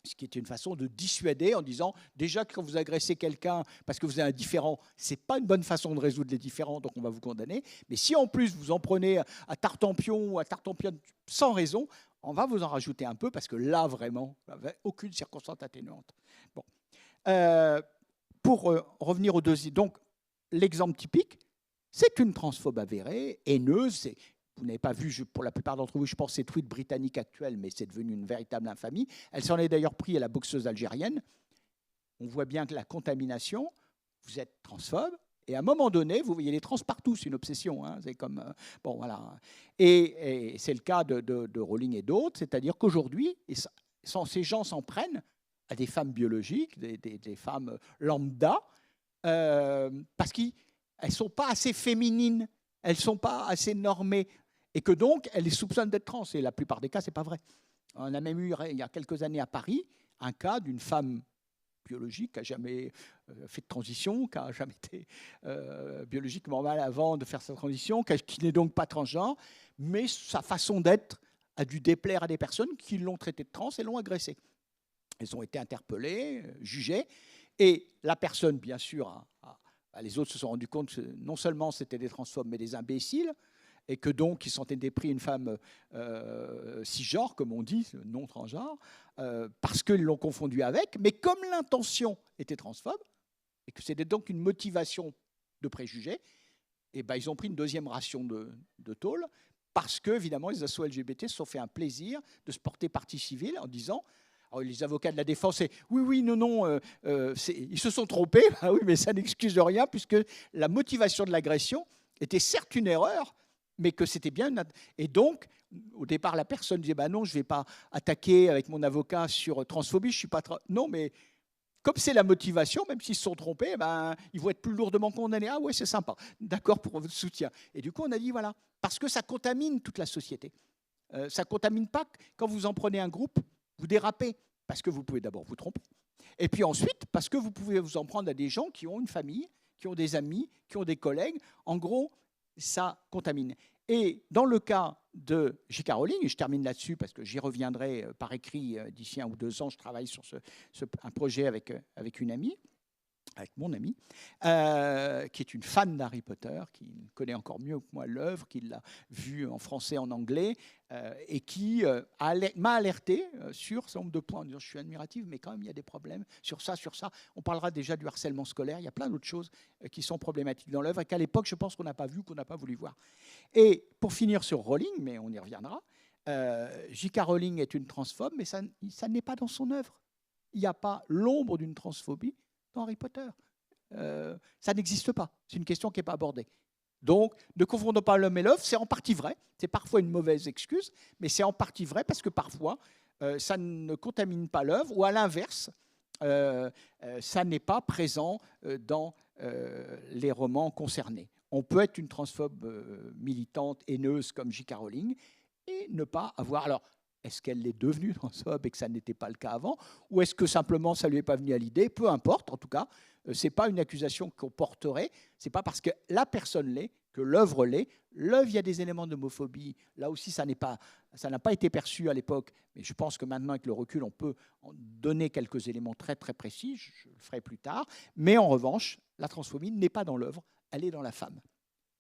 Ce qui est une façon de dissuader en disant, déjà que quand vous agressez quelqu'un parce que vous êtes un différent, ce n'est pas une bonne façon de résoudre les différends, donc on va vous condamner. Mais si en plus vous en prenez à Tartampion ou à Tartampion sans raison, on va vous en rajouter un peu parce que là, vraiment, aucune circonstance atténuante. Bon. Pour revenir au deuxième, donc l'exemple typique, c'est une transphobe avérée, haineuse. Vous n'avez pas vu, pour la plupart d'entre vous, je pense, ces tweets britanniques actuels, mais c'est devenu une véritable infamie. Elle s'en est d'ailleurs pris à la boxeuse algérienne. On voit bien que la contamination, vous êtes transphobe, et à un moment donné, vous voyez les trans partout, c'est une obsession. Hein, c'est comme, bon, voilà. Et c'est le cas de Rowling et d'autres, c'est-à-dire qu'aujourd'hui, ces gens s'en prennent à des femmes biologiques, des femmes lambda, parce qu'elles ne sont pas assez féminines, elles ne sont pas assez normées, et que donc, elles les soupçonnent d'être trans. Et la plupart des cas, ce n'est pas vrai. On a même eu, il y a quelques années à Paris, un cas d'une femme biologique qui n'a jamais fait de transition, qui n'a jamais été biologiquement mal avant de faire sa transition, qui n'est donc pas transgenre, mais sa façon d'être a dû déplaire à des personnes qui l'ont traitée de trans et l'ont agressée. Elles ont été interpellées, jugées, et la personne, bien sûr, les autres se sont rendus compte que non seulement c'était des transphobes, mais des imbéciles, et que donc ils s'étaient pris une femme cisgenre, comme on dit, non transgenre, parce qu'ils l'ont confondu avec, mais comme l'intention était transphobe, et que c'était donc une motivation de préjugés, et ben ils ont pris une deuxième ration de tôle, parce que, évidemment, les assos LGBT se sont fait un plaisir de se porter partie civile en disant... Alors, les avocats de la défense, oui, non, ils se sont trompés. Ah oui, mais ça n'excuse rien, puisque la motivation de l'agression était certes une erreur, mais que c'était bien. Et donc, au départ, la personne disait non, je ne vais pas attaquer avec mon avocat sur transphobie, je ne suis pas. Non, mais comme c'est la motivation, même s'ils se sont trompés, ils vont être plus lourdement condamnés. Ah ouais, c'est sympa. D'accord pour votre soutien. Et du coup, on a dit voilà, parce que ça contamine toute la société. Ça ne contamine pas quand vous en prenez un groupe. Vous dérapez, parce que vous pouvez d'abord vous tromper. Et puis ensuite, parce que vous pouvez vous en prendre à des gens qui ont une famille, qui ont des amis, qui ont des collègues. En gros, ça contamine. Et dans le cas de J.K. Rowling, et je termine là-dessus parce que j'y reviendrai par écrit d'ici 1 ou 2 ans, je travaille sur un projet avec une amie, avec mon amie, qui est une fan d'Harry Potter, qui connaît encore mieux que moi l'œuvre, qui l'a vue en français, en anglais, et qui m'a alerté sur ce nombre de points en disant je suis admirative, mais quand même il y a des problèmes sur ça, sur ça. On parlera déjà du harcèlement scolaire, il y a plein d'autres choses qui sont problématiques dans l'œuvre et qu'à l'époque, je pense qu'on n'a pas vu, qu'on n'a pas voulu voir. Et pour finir sur Rowling, mais on y reviendra, J.K. Rowling est une transphobe, mais ça n'est pas dans son œuvre. Il n'y a pas l'ombre d'une transphobie dans Harry Potter. Ça n'existe pas. C'est une question qui n'est pas abordée. Donc, ne confondons pas l'homme et l'œuvre. C'est en partie vrai. C'est parfois une mauvaise excuse, mais c'est en partie vrai parce que parfois, ça ne contamine pas l'œuvre, ou à l'inverse, ça n'est pas présent dans les romans concernés. On peut être une transphobe militante, haineuse comme J.K. Rowling, et ne pas avoir... Alors, est-ce qu'elle est devenue transphobe et que ça n'était pas le cas avant? Ou est-ce que simplement ça ne lui est pas venu à l'idée? Peu importe, en tout cas, ce n'est pas une accusation qu'on porterait. Ce n'est pas parce que la personne l'est, que l'œuvre l'est. L'œuvre, il y a des éléments d'homophobie. Là aussi, ça n'a pas été perçu à l'époque. Mais je pense que maintenant, avec le recul, on peut en donner quelques éléments très, très précis. Je le ferai plus tard. Mais en revanche, la transphobie n'est pas dans l'œuvre, elle est dans la femme.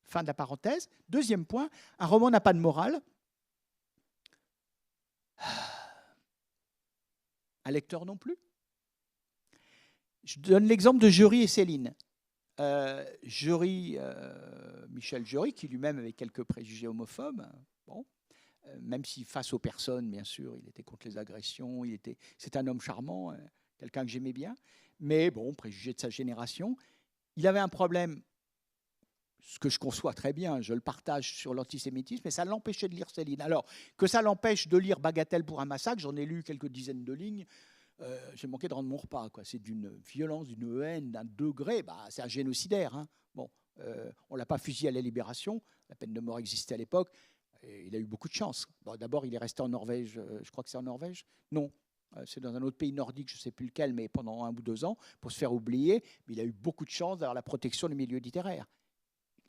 Fin de la parenthèse. Deuxième point, un roman n'a pas de morale. Un lecteur non plus. Je donne l'exemple de Jury et Céline. Michel Jury, qui lui-même avait quelques préjugés homophobes, bon, même si face aux personnes, bien sûr, il était contre les agressions, c'est un homme charmant, quelqu'un que j'aimais bien, mais bon, préjugé de sa génération. Il avait un problème, ce que je conçois très bien, je le partage sur l'antisémitisme, mais ça l'empêchait de lire Céline. Alors, que ça l'empêche de lire Bagatelle pour un massacre, j'en ai lu quelques dizaines de lignes, j'ai manqué de rendre mon repas, quoi. C'est d'une violence, d'une haine, d'un degré, c'est un génocidaire. Hein. Bon, on ne l'a pas fusillé à la Libération, la peine de mort existait à l'époque, et il a eu beaucoup de chance. Bon, d'abord, il est resté en Norvège, je crois que c'est en Norvège. Non, c'est dans un autre pays nordique, je ne sais plus lequel, mais pendant 1 ou 2 ans, pour se faire oublier. Mais il a eu beaucoup de chance d'avoir la protection du milieu littéraire.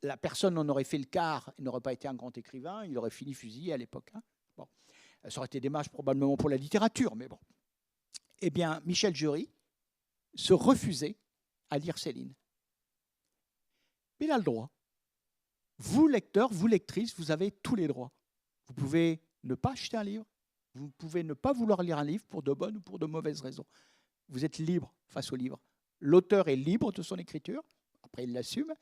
La personne en aurait fait le quart, il n'aurait pas été un grand écrivain, il aurait fini fusillé à l'époque. Hein. Bon. Ça aurait été dommage probablement pour la littérature, mais bon. Eh bien, Michel Jury se refusait à lire Céline. Mais il a le droit. Vous, lecteurs, vous, lectrices, vous avez tous les droits. Vous pouvez ne pas acheter un livre, vous pouvez ne pas vouloir lire un livre pour de bonnes ou pour de mauvaises raisons. Vous êtes libre face au livre. L'auteur est libre de son écriture, après il l'assume,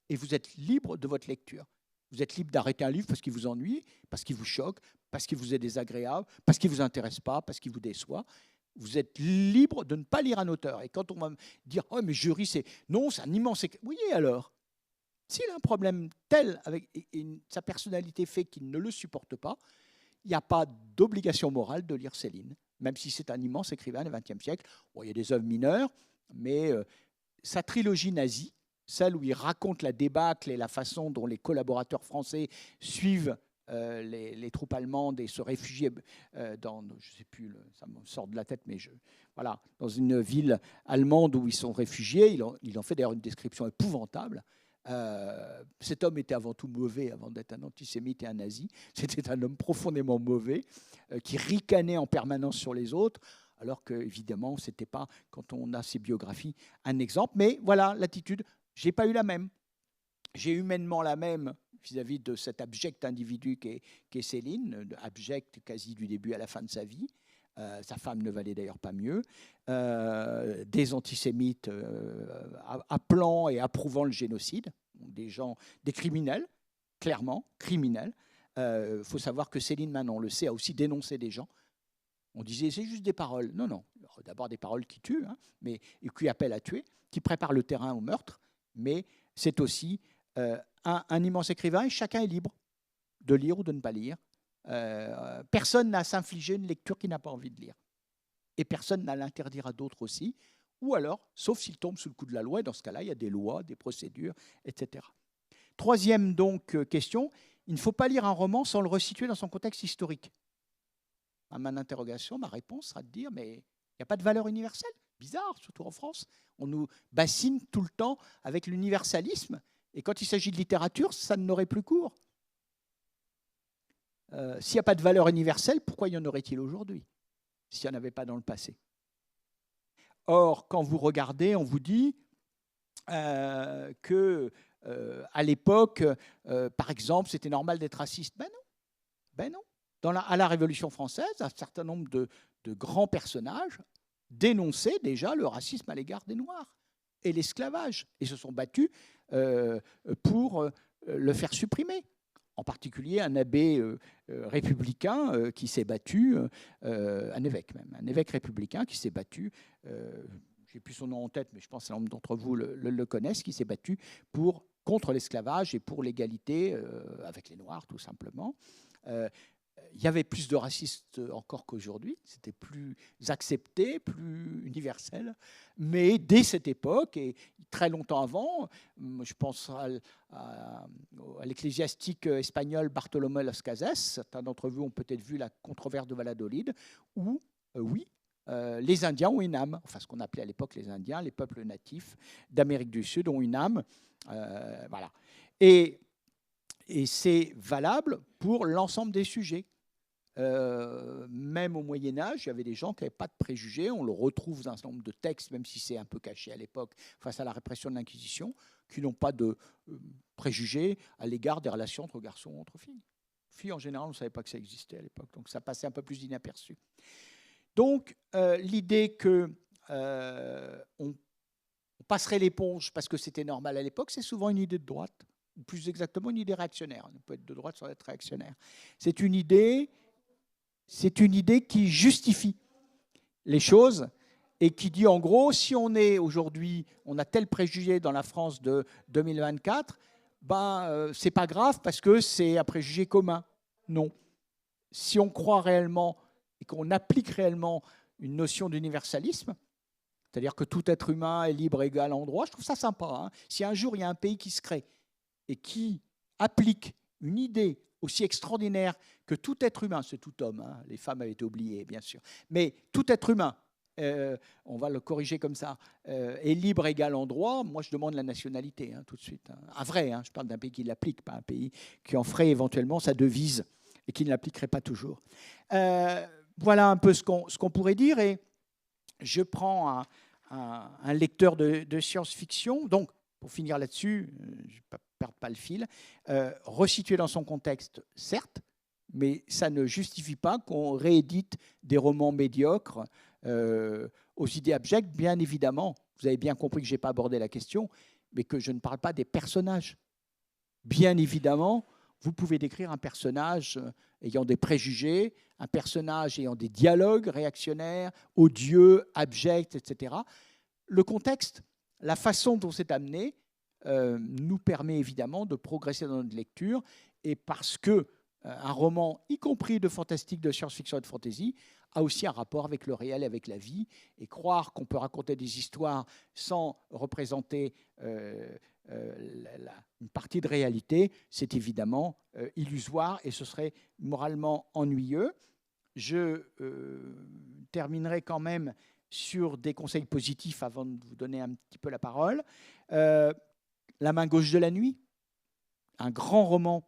et vous êtes libre de votre lecture. Vous êtes libre d'arrêter un livre parce qu'il vous ennuie, parce qu'il vous choque, parce qu'il vous est désagréable, parce qu'il ne vous intéresse pas, parce qu'il vous déçoit. Vous êtes libre de ne pas lire un auteur. Et quand on va me dire « Oh, mais Jury, c'est... » Non, c'est un immense... Oui, alors, s'il a un problème tel, avec sa personnalité fait qu'il ne le supporte pas, il n'y a pas d'obligation morale de lire Céline, même si c'est un immense écrivain du XXe siècle. Bon, il y a des œuvres mineures, mais sa trilogie nazie, celle où il raconte la débâcle et la façon dont les collaborateurs français suivent les troupes allemandes et se réfugient dans, je ne sais plus, ça me sort de la tête, mais voilà, dans une ville allemande où ils sont réfugiés. Il en fait d'ailleurs une description épouvantable. Cet homme était avant tout mauvais avant d'être un antisémite et un nazi. C'était un homme profondément mauvais qui ricanait en permanence sur les autres, alors que évidemment c'était pas, quand on a ses biographies, un exemple. Mais voilà l'attitude. J'ai pas eu la même. J'ai humainement la même vis-à-vis de cet abject individu qu'est Céline, abject quasi du début à la fin de sa vie. Sa femme ne valait d'ailleurs pas mieux. Des antisémites appelant et approuvant le génocide, des criminels, clairement, criminels. Faut savoir que Céline, maintenant on le sait, a aussi dénoncé des gens. On disait c'est juste des paroles. Non, non. D'abord des paroles qui tuent, hein, mais qui appellent à tuer, qui préparent le terrain au meurtre. Mais c'est aussi un immense écrivain et chacun est libre de lire ou de ne pas lire. Personne n'a à s'infliger une lecture qu'il n'a pas envie de lire. Et personne n'a à l'interdire à d'autres aussi. Ou alors, sauf s'il tombe sous le coup de la loi, et dans ce cas-là, il y a des lois, des procédures, etc. Troisième donc question, il ne faut pas lire un roman sans le resituer dans son contexte historique. À mon interrogation, ma réponse sera de dire, mais il n'y a pas de valeur universelle. Bizarre, surtout en France. On nous bassine tout le temps avec l'universalisme. Et quand il s'agit de littérature, ça n'aurait plus cours. S'il n'y a pas de valeur universelle, pourquoi y en aurait-il aujourd'hui, s'il n'y en avait pas dans le passé? Or, quand vous regardez, on vous dit que à l'époque, par exemple, c'était normal d'être raciste. Ben non. À la Révolution française, un certain nombre de grands personnages dénonçaient déjà le racisme à l'égard des Noirs et l'esclavage, et se sont battus pour le faire supprimer. En particulier un abbé républicain qui s'est battu, un évêque républicain qui s'est battu, je n'ai plus son nom en tête, mais je pense que l'un d'entre vous le connaissent, qui s'est battu contre l'esclavage et pour l'égalité avec les Noirs, tout simplement. Il y avait plus de racistes encore qu'aujourd'hui, c'était plus accepté, plus universel. Mais dès cette époque, et très longtemps avant, je pense à l'ecclésiastique espagnol Bartolomé Las Casas, certains d'entre vous ont peut-être vu la controverse de Valladolid, où, les Indiens ont une âme, enfin ce qu'on appelait à l'époque les Indiens, les peuples natifs d'Amérique du Sud ont une âme. Voilà. Et c'est valable pour l'ensemble des sujets. Même au Moyen-Âge, il y avait des gens qui n'avaient pas de préjugés. On le retrouve dans un certain nombre de textes, même si c'est un peu caché à l'époque, face à la répression de l'Inquisition, qui n'ont pas de préjugés à l'égard des relations entre garçons ou entre filles. Filles, en général, on ne savait pas que ça existait à l'époque, donc ça passait un peu plus inaperçu. Donc, l'idée que on passerait l'éponge parce que c'était normal à l'époque, c'est souvent une idée de droite, ou plus exactement une idée réactionnaire. On peut être de droite sans être réactionnaire. C'est une idée qui justifie les choses et qui dit en gros, si on est aujourd'hui, on a tel préjugé dans la France de 2024, c'est pas grave parce que c'est un préjugé commun. Non. Si on croit réellement et qu'on applique réellement une notion d'universalisme, c'est-à-dire que tout être humain est libre, égal, en droit, je trouve ça sympa. Hein. Si un jour il y a un pays qui se crée et qui applique une idée aussi extraordinaire que tout être humain, c'est tout homme, hein, les femmes avaient été oubliées bien sûr, mais tout être humain, on va le corriger comme ça, est libre, égal en droit, moi je demande la nationalité tout de suite. Hein. Un vrai, je parle d'un pays qui l'applique, pas un pays qui en ferait éventuellement sa devise et qui ne l'appliquerait pas toujours. Voilà un peu ce qu'on pourrait dire, et je prends un lecteur de science-fiction, donc pour finir là-dessus, je ne perds pas le fil, resitué dans son contexte, certes, mais ça ne justifie pas qu'on réédite des romans médiocres aux idées abjectes, bien évidemment. Vous avez bien compris que je n'ai pas abordé la question, mais que je ne parle pas des personnages. Bien évidemment, vous pouvez décrire un personnage ayant des préjugés, un personnage ayant des dialogues réactionnaires, odieux, abjects, etc. Le contexte, la façon dont c'est amené, nous permet évidemment de progresser dans notre lecture, et parce que un roman, y compris de fantastique, de science-fiction et de fantasy, a aussi un rapport avec le réel, avec la vie, et croire qu'on peut raconter des histoires sans représenter une partie de réalité, c'est évidemment illusoire et ce serait moralement ennuyeux. Je terminerai quand même sur des conseils positifs avant de vous donner un petit peu la parole. La main gauche de la nuit, un grand roman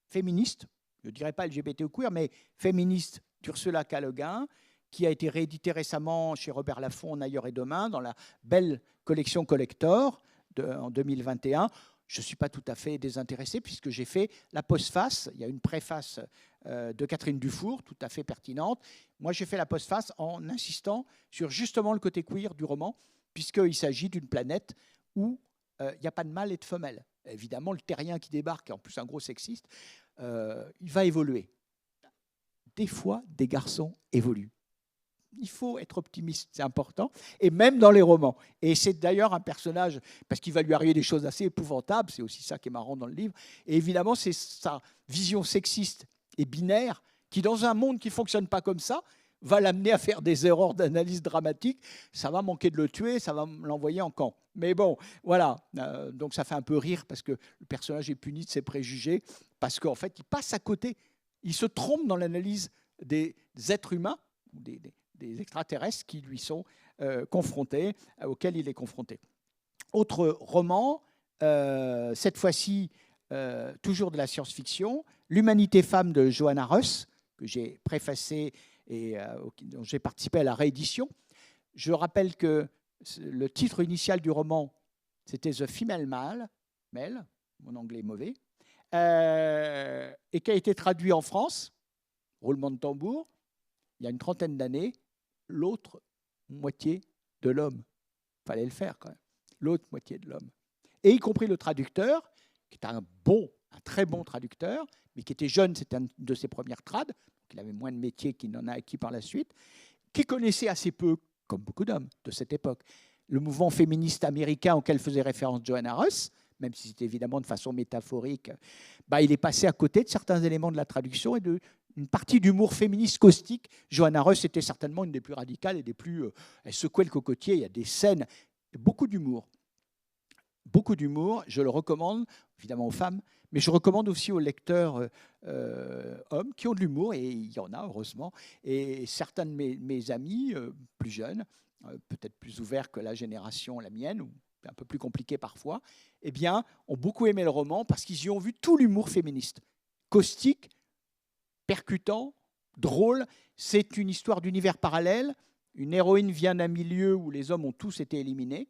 féministe, je ne dirais pas LGBT ou queer, mais féministe d'Ursula K. Le Guin, qui a été réédité récemment chez Robert Laffont, Ailleurs et Demain, dans la belle collection Collector en 2021. Je ne suis pas tout à fait désintéressé, puisque j'ai fait la postface. Il y a une préface de Catherine Dufour, tout à fait pertinente. Moi, j'ai fait la postface en insistant sur justement le côté queer du roman, puisqu'il s'agit d'une planète où il n'y a pas de mâle et de femelle. Évidemment, le terrien qui débarque, et en plus un gros sexiste, il va évoluer. Des fois, des garçons évoluent. Il faut être optimiste, c'est important, et même dans les romans. Et c'est d'ailleurs un personnage, parce qu'il va lui arriver des choses assez épouvantables, c'est aussi ça qui est marrant dans le livre, et évidemment, c'est sa vision sexiste et binaire qui, dans un monde qui ne fonctionne pas comme ça, va l'amener à faire des erreurs d'analyse dramatique. Ça va manquer de le tuer, ça va l'envoyer en camp. Mais bon, voilà. Donc ça fait un peu rire parce que le personnage est puni de ses préjugés, parce qu'en fait, il passe à côté. Il se trompe dans l'analyse des êtres humains, des extraterrestres qui lui sont confrontés, auxquels il est confronté. Autre roman, cette fois-ci, toujours de la science-fiction, L'Humanité femme de Johanna Russ, que j'ai préfacé et dont j'ai participé à la réédition. Je rappelle que le titre initial du roman, c'était The Female Male, mon anglais est mauvais, et qui a été traduit en France, roulement de tambour, il y a une trentaine d'années, l'autre moitié de l'homme. Il fallait le faire quand même, l'autre moitié de l'homme. Et y compris le traducteur, qui est un très bon traducteur, mais qui était jeune, c'était un de ses premières trades, il avait moins de métier qu'il n'en a acquis par la suite, qui connaissait assez peu, comme beaucoup d'hommes de cette époque, le mouvement féministe américain auquel faisait référence Johanna Russ, même si c'était évidemment de façon métaphorique, il est passé à côté de certains éléments de la traduction et d'une partie d'humour féministe caustique. Johanna Russ était certainement une des plus radicales et des plus... elle secouait le cocotier, il y a des scènes, beaucoup d'humour. Beaucoup d'humour, je le recommande évidemment aux femmes, mais je recommande aussi aux lecteurs hommes qui ont de l'humour, et il y en a heureusement. Et certains de mes amis plus jeunes, peut-être plus ouverts que la génération, la mienne, ou un peu plus compliqués parfois, eh bien, ont beaucoup aimé le roman parce qu'ils y ont vu tout l'humour féministe. Caustique, percutant, drôle. C'est une histoire d'univers parallèle. Une héroïne vient d'un milieu où les hommes ont tous été éliminés.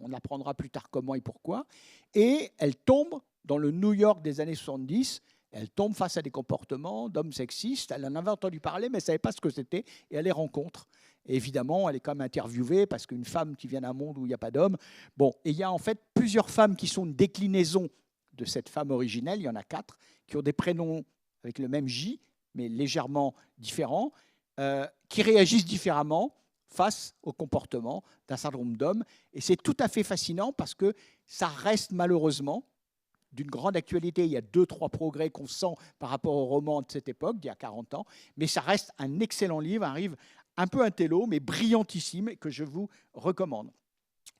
On apprendra plus tard comment et pourquoi. Et elle tombe dans le New York des années 70, Elle tombe face à des comportements d'hommes sexistes. Elle en avait entendu parler, mais elle ne savait pas ce que c'était, et elle les rencontre. Et évidemment, elle est quand même interviewée, parce qu'une femme qui vient d'un monde où il n'y a pas d'hommes... Bon, et il y a en fait plusieurs femmes qui sont une déclinaison de cette femme originelle. Il y en a 4 qui ont des prénoms avec le même J, mais légèrement différents, qui réagissent différemment face au comportement d'un syndrome d'homme. Et c'est tout à fait fascinant parce que ça reste malheureusement d'une grande actualité. Il y a 2-3 progrès qu'on sent par rapport au roman de cette époque, d'il y a 40 ans, mais ça reste un excellent livre, un livre un peu intello, mais brillantissime, que je vous recommande.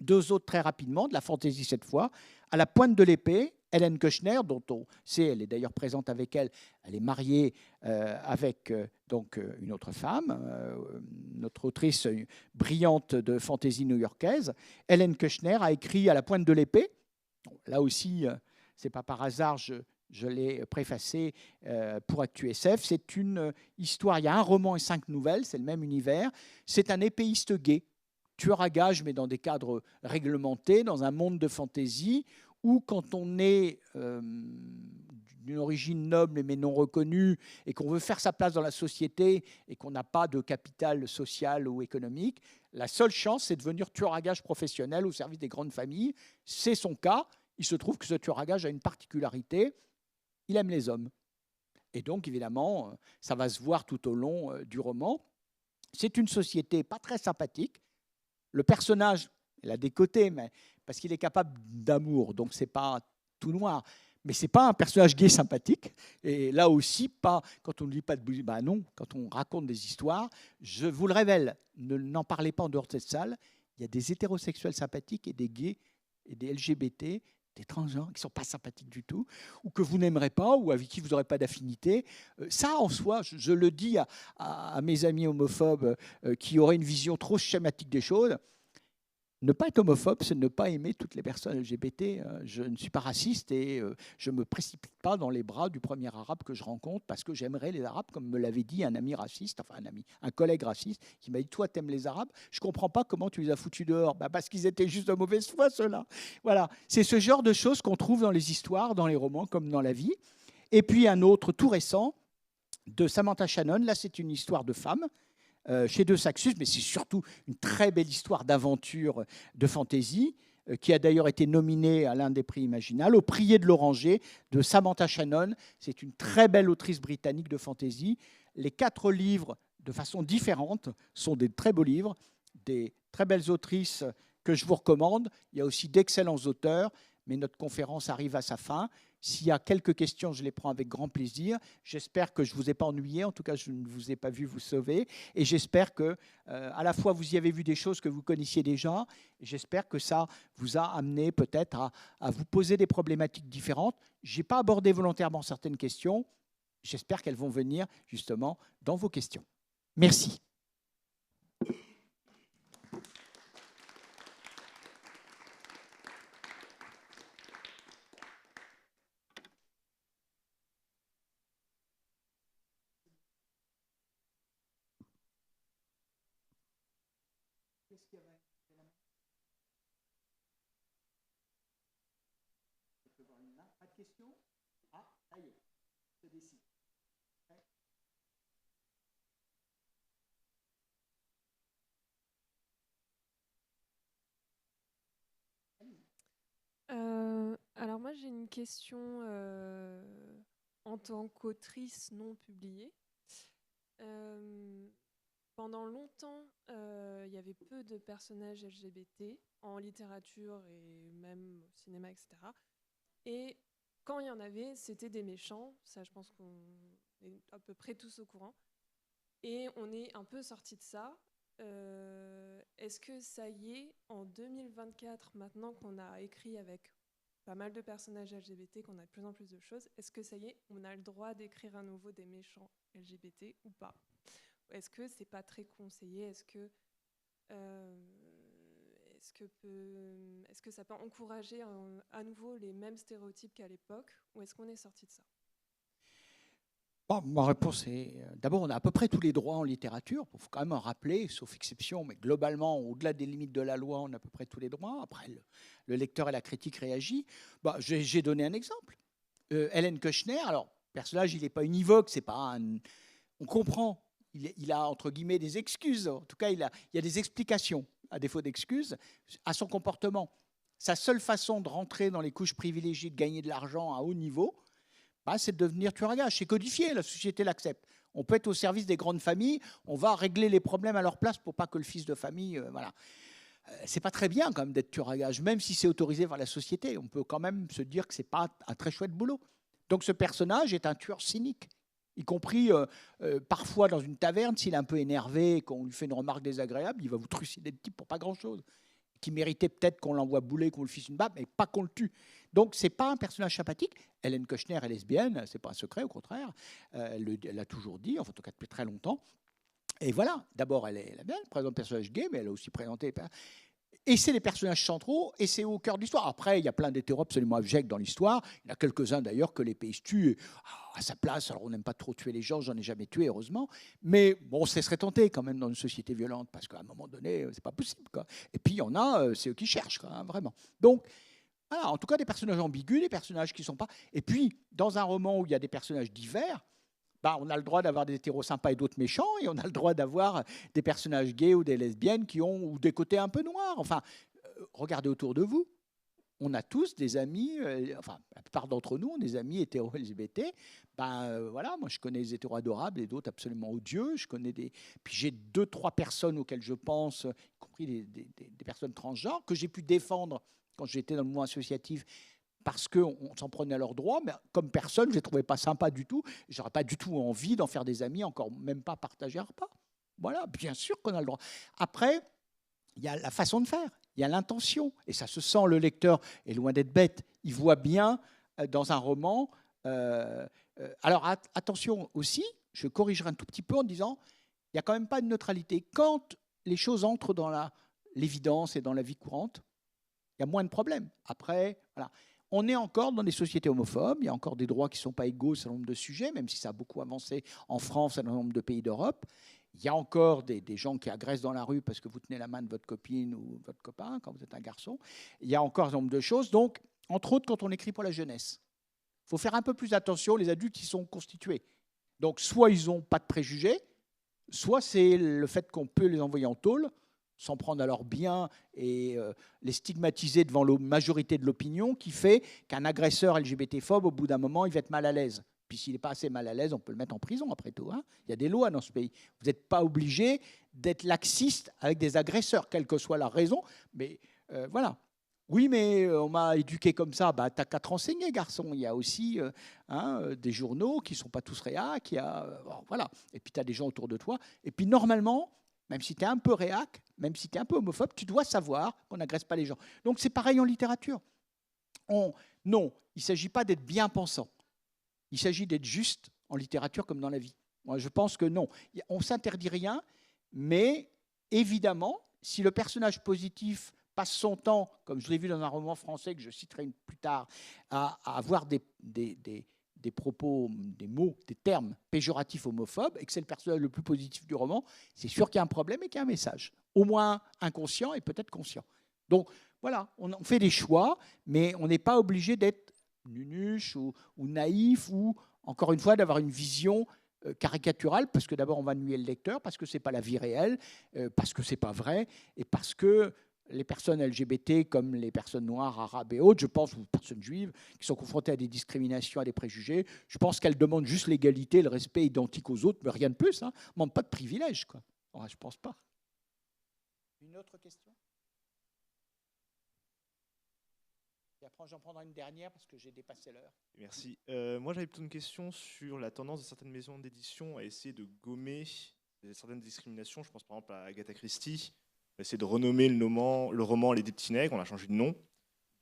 2 autres très rapidement, de la fantaisie cette fois. À la pointe de l'épée, Hélène Keuchner, dont on sait, elle est d'ailleurs présente avec elle, elle est mariée avec donc une autre femme, notre autrice brillante de fantaisie new-yorkaise. Hélène Keuchner a écrit À la pointe de l'épée. Là aussi, c'est pas par hasard, je l'ai préfacé pour ActuSF. C'est une histoire, il y a un roman et 5 nouvelles, c'est le même univers. C'est un épéiste gay, tueur à gages, mais dans des cadres réglementés, dans un monde de fantaisie, où quand on est d'une origine noble mais non reconnue, et qu'on veut faire sa place dans la société, et qu'on n'a pas de capital social ou économique, la seule chance, c'est de devenir tueur à gages professionnel au service des grandes familles. C'est son cas. Il se trouve que ce tueur à gages a une particularité, il aime les hommes. Et donc, évidemment, ça va se voir tout au long du roman. C'est une société pas très sympathique. Le personnage, il a des côtés, mais parce qu'il est capable d'amour, donc c'est pas tout noir. Mais c'est pas un personnage gay sympathique. Et là aussi, pas quand on ne dit pas de... Ben non, quand on raconte des histoires, je vous le révèle, n'en parlez pas en dehors de cette salle, il y a des hétérosexuels sympathiques et des gays et des LGBT, des transgenres qui ne sont pas sympathiques du tout, ou que vous n'aimerez pas, ou avec qui vous n'aurez pas d'affinité. Ça, en soi, je le dis à mes amis homophobes qui auraient une vision trop schématique des choses, ne pas être homophobe, c'est ne pas aimer toutes les personnes LGBT. Je ne suis pas raciste et je ne me précipite pas dans les bras du premier arabe que je rencontre parce que j'aimerais les arabes, comme me l'avait dit un ami raciste, enfin un collègue raciste, qui m'a dit « Toi, t'aimes les arabes, je ne comprends pas comment tu les as foutus dehors. » Parce qu'ils étaient juste de mauvaise foi, ceux-là. Voilà, c'est ce genre de choses qu'on trouve dans les histoires, dans les romans, comme dans la vie. Et puis un autre tout récent, de Samantha Shannon. Là, c'est une histoire de femme. Chez De Saxus, mais c'est surtout une très belle histoire d'aventure, de fantaisie, qui a d'ailleurs été nominée à l'un des prix Imaginal, au Prié de l'Oranger, de Samantha Shannon. C'est une très belle autrice britannique de fantaisie. Les 4 livres, de façon différente, sont des très beaux livres, des très belles autrices que je vous recommande. Il y a aussi d'excellents auteurs, mais notre conférence arrive à sa fin. S'il y a quelques questions, je les prends avec grand plaisir. J'espère que je ne vous ai pas ennuyé. En tout cas, je ne vous ai pas vu vous sauver. Et j'espère que, à la fois, vous y avez vu des choses que vous connaissiez déjà. Et j'espère que ça vous a amené peut-être à vous poser des problématiques différentes. Je n'ai pas abordé volontairement certaines questions. J'espère qu'elles vont venir justement dans vos questions. Merci. Pas de questions? Ah, ça y est, se décide.
Alors moi j'ai une question en tant qu'autrice non publiée. Pendant longtemps, il y avait peu de personnages LGBT en littérature et même au cinéma, etc. Et quand il y en avait, c'était des méchants. Ça, je pense qu'on est à peu près tous au courant. Et on est un peu sorti de ça. Est-ce que ça y est, en 2024, maintenant qu'on a écrit avec pas mal de personnages LGBT, qu'on a de plus en plus de choses, est-ce que ça y est, on a le droit d'écrire à nouveau des méchants LGBT ou pas? Est-ce que c'est pas très conseillé? Est-ce que ça peut encourager à nouveau les mêmes stéréotypes qu'à l'époque, ou est-ce qu'on est sorti de ça?
Bon, ma réponse est, d'abord, on a à peu près tous les droits en littérature, il faut quand même en rappeler, sauf exception, mais globalement, au-delà des limites de la loi, on a à peu près tous les droits. Après, le lecteur et la critique réagissent. J'ai donné un exemple. Hélène Keuchner, alors, personnage, il n'est pas univoque, c'est pas on comprend. Il a, entre guillemets, des excuses. En tout cas, il y a des explications, à défaut d'excuses, à son comportement. Sa seule façon de rentrer dans les couches privilégiées, de gagner de l'argent à haut niveau, c'est de devenir tueur à gages. C'est codifié, la société l'accepte. On peut être au service des grandes familles, on va régler les problèmes à leur place pour pas que le fils de famille... voilà. C'est pas très bien quand même d'être tueur à gages, même si c'est autorisé par la société. On peut quand même se dire que c'est pas un très chouette boulot. Donc ce personnage est un tueur cynique, y compris parfois dans une taverne, s'il est un peu énervé et qu'on lui fait une remarque désagréable, il va vous trucider le type pour pas grand-chose, qui méritait peut-être qu'on l'envoie bouler, qu'on le fisse une baffe, mais pas qu'on le tue. Donc c'est pas un personnage sympathique. Hélène Keuchner est lesbienne, c'est pas un secret, au contraire. Elle l'a toujours dit, enfin, en tout cas depuis très longtemps. Et voilà, d'abord, elle présente des personnages gays, mais elle a aussi présenté... Et c'est les personnages centraux, et c'est au cœur de l'histoire. Après, il y a plein d'hétéros absolument abjects dans l'histoire. Il y en a quelques-uns d'ailleurs que l'épée se tue à sa place. Alors on n'aime pas trop tuer les gens, j'en ai jamais tué, heureusement. Mais bon, on se laisserait tenter quand même dans une société violente, parce qu'à un moment donné, c'est pas possible, quoi. Et puis il y en a, c'est eux qui cherchent, quoi, hein, vraiment. Donc, voilà, en tout cas, des personnages ambigus, des personnages qui ne sont pas... Et puis, dans un roman où il y a des personnages divers, on a le droit d'avoir des hétéros sympas et d'autres méchants, et on a le droit d'avoir des personnages gays ou des lesbiennes qui ont ou des côtés un peu noirs. Enfin, regardez autour de vous. On a tous des amis, enfin, la plupart d'entre nous ont des amis hétéros LGBT. Voilà, moi je connais des hétéros adorables et d'autres absolument odieux. Je connais puis j'ai 2-3 personnes auxquelles je pense, y compris des personnes transgenres, que j'ai pu défendre quand j'étais dans le mouvement associatif, parce qu'on s'en prenait à leurs droits, mais comme personne, je ne les trouvais pas sympas du tout. Je n'aurais pas du tout envie d'en faire des amis, encore même pas partager un repas. Voilà, bien sûr qu'on a le droit. Après, il y a la façon de faire, il y a l'intention, et ça se sent, le lecteur est loin d'être bête, il voit bien dans un roman. Alors attention aussi, je corrigerai un tout petit peu en disant, il n'y a quand même pas de neutralité. Quand les choses entrent dans l'évidence et dans la vie courante, il y a moins de problèmes. Après, voilà. On est encore dans des sociétés homophobes, il y a encore des droits qui ne sont pas égaux sur un nombre de sujets, même si ça a beaucoup avancé en France et dans un nombre de pays d'Europe. Il y a encore des gens qui agressent dans la rue parce que vous tenez la main de votre copine ou votre copain quand vous êtes un garçon. Il y a encore un nombre de choses. Donc, entre autres, quand on écrit pour la jeunesse, il faut faire un peu plus attention. Les adultes, ils sont constitués. Donc, soit ils n'ont pas de préjugés, soit c'est le fait qu'on peut les envoyer en tôle, s'en prendre à leurs biens et les stigmatiser devant la majorité de l'opinion, qui fait qu'un agresseur LGBT-phobe, au bout d'un moment, il va être mal à l'aise. Puis s'il n'est pas assez mal à l'aise, on peut le mettre en prison, après tout. Hein. Il y a des lois dans ce pays. Vous n'êtes pas obligé d'être laxiste avec des agresseurs, quelle que soit la raison. Mais voilà. Oui, mais on m'a éduqué comme ça. T'as qu'à te renseigner, garçon. Il y a aussi des journaux qui ne sont pas tous réac. Voilà. Et puis tu as des gens autour de toi. Et puis normalement, même si tu es un peu réac, même si tu es un peu homophobe, tu dois savoir qu'on n'agresse pas les gens. Donc c'est pareil en littérature. Non, il ne s'agit pas d'être bien pensant. Il s'agit d'être juste en littérature comme dans la vie. Moi, je pense que non. On ne s'interdit rien, mais évidemment, si le personnage positif passe son temps, comme je l'ai vu dans un roman français que je citerai plus tard, à avoir des propos, des mots, des termes péjoratifs homophobes, et que c'est le personnage le plus positif du roman, c'est sûr qu'il y a un problème et qu'il y a un message. Au moins inconscient et peut-être conscient. Donc voilà, on fait des choix, mais on n'est pas obligé d'être nunuche ou naïf, ou encore une fois d'avoir une vision caricaturale, parce que d'abord on va nuire le lecteur, parce que ce n'est pas la vie réelle, parce que ce n'est pas vrai, et parce que les personnes LGBT, comme les personnes noires, arabes et autres, je pense, ou personnes juives, qui sont confrontées à des discriminations, à des préjugés, je pense qu'elles demandent juste l'égalité, le respect identique aux autres, mais rien de plus. Hein. On ne demande pas de privilèges, quoi. Enfin, je ne pense pas. Une autre question ? Et après, j'en prendrai une dernière parce que j'ai dépassé l'heure.
Merci. Moi, j'avais plutôt une question sur la tendance de certaines maisons d'édition à essayer de gommer certaines discriminations. Je pense par exemple à Agatha Christie. Essayer de renommer le roman Les Petits Nègres, on a changé de nom.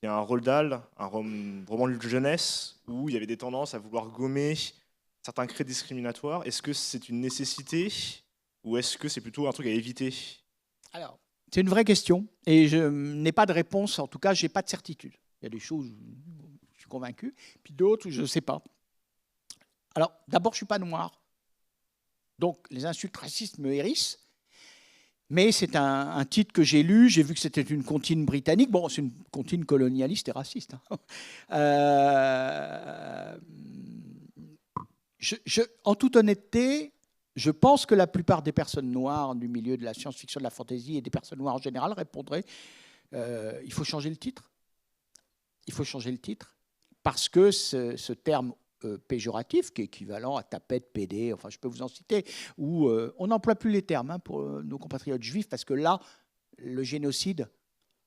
Il y a un Roald Dahl, un roman de jeunesse, où il y avait des tendances à vouloir gommer certains traits discriminatoires. Est-ce que c'est une nécessité ou est-ce que c'est plutôt un truc à éviter ?
Alors, c'est une vraie question et je n'ai pas de réponse, en tout cas, je n'ai pas de certitude. Il y a des choses où je suis convaincu, puis d'autres où je ne sais pas. Alors, d'abord, je ne suis pas noir. Donc, les insultes racistes me hérissent. Mais c'est un titre que j'ai lu, j'ai vu que c'était une comptine britannique. Bon, c'est une comptine colonialiste et raciste. Hein. En toute honnêteté, je pense que la plupart des personnes noires du milieu de la science-fiction, de la fantasy et des personnes noires en général répondraient il faut changer le titre. Il faut changer le titre parce que ce terme péjoratif, qui est équivalent à tapette, PD, enfin je peux vous en citer, où on n'emploie plus les termes pour nos compatriotes juifs parce que là, le génocide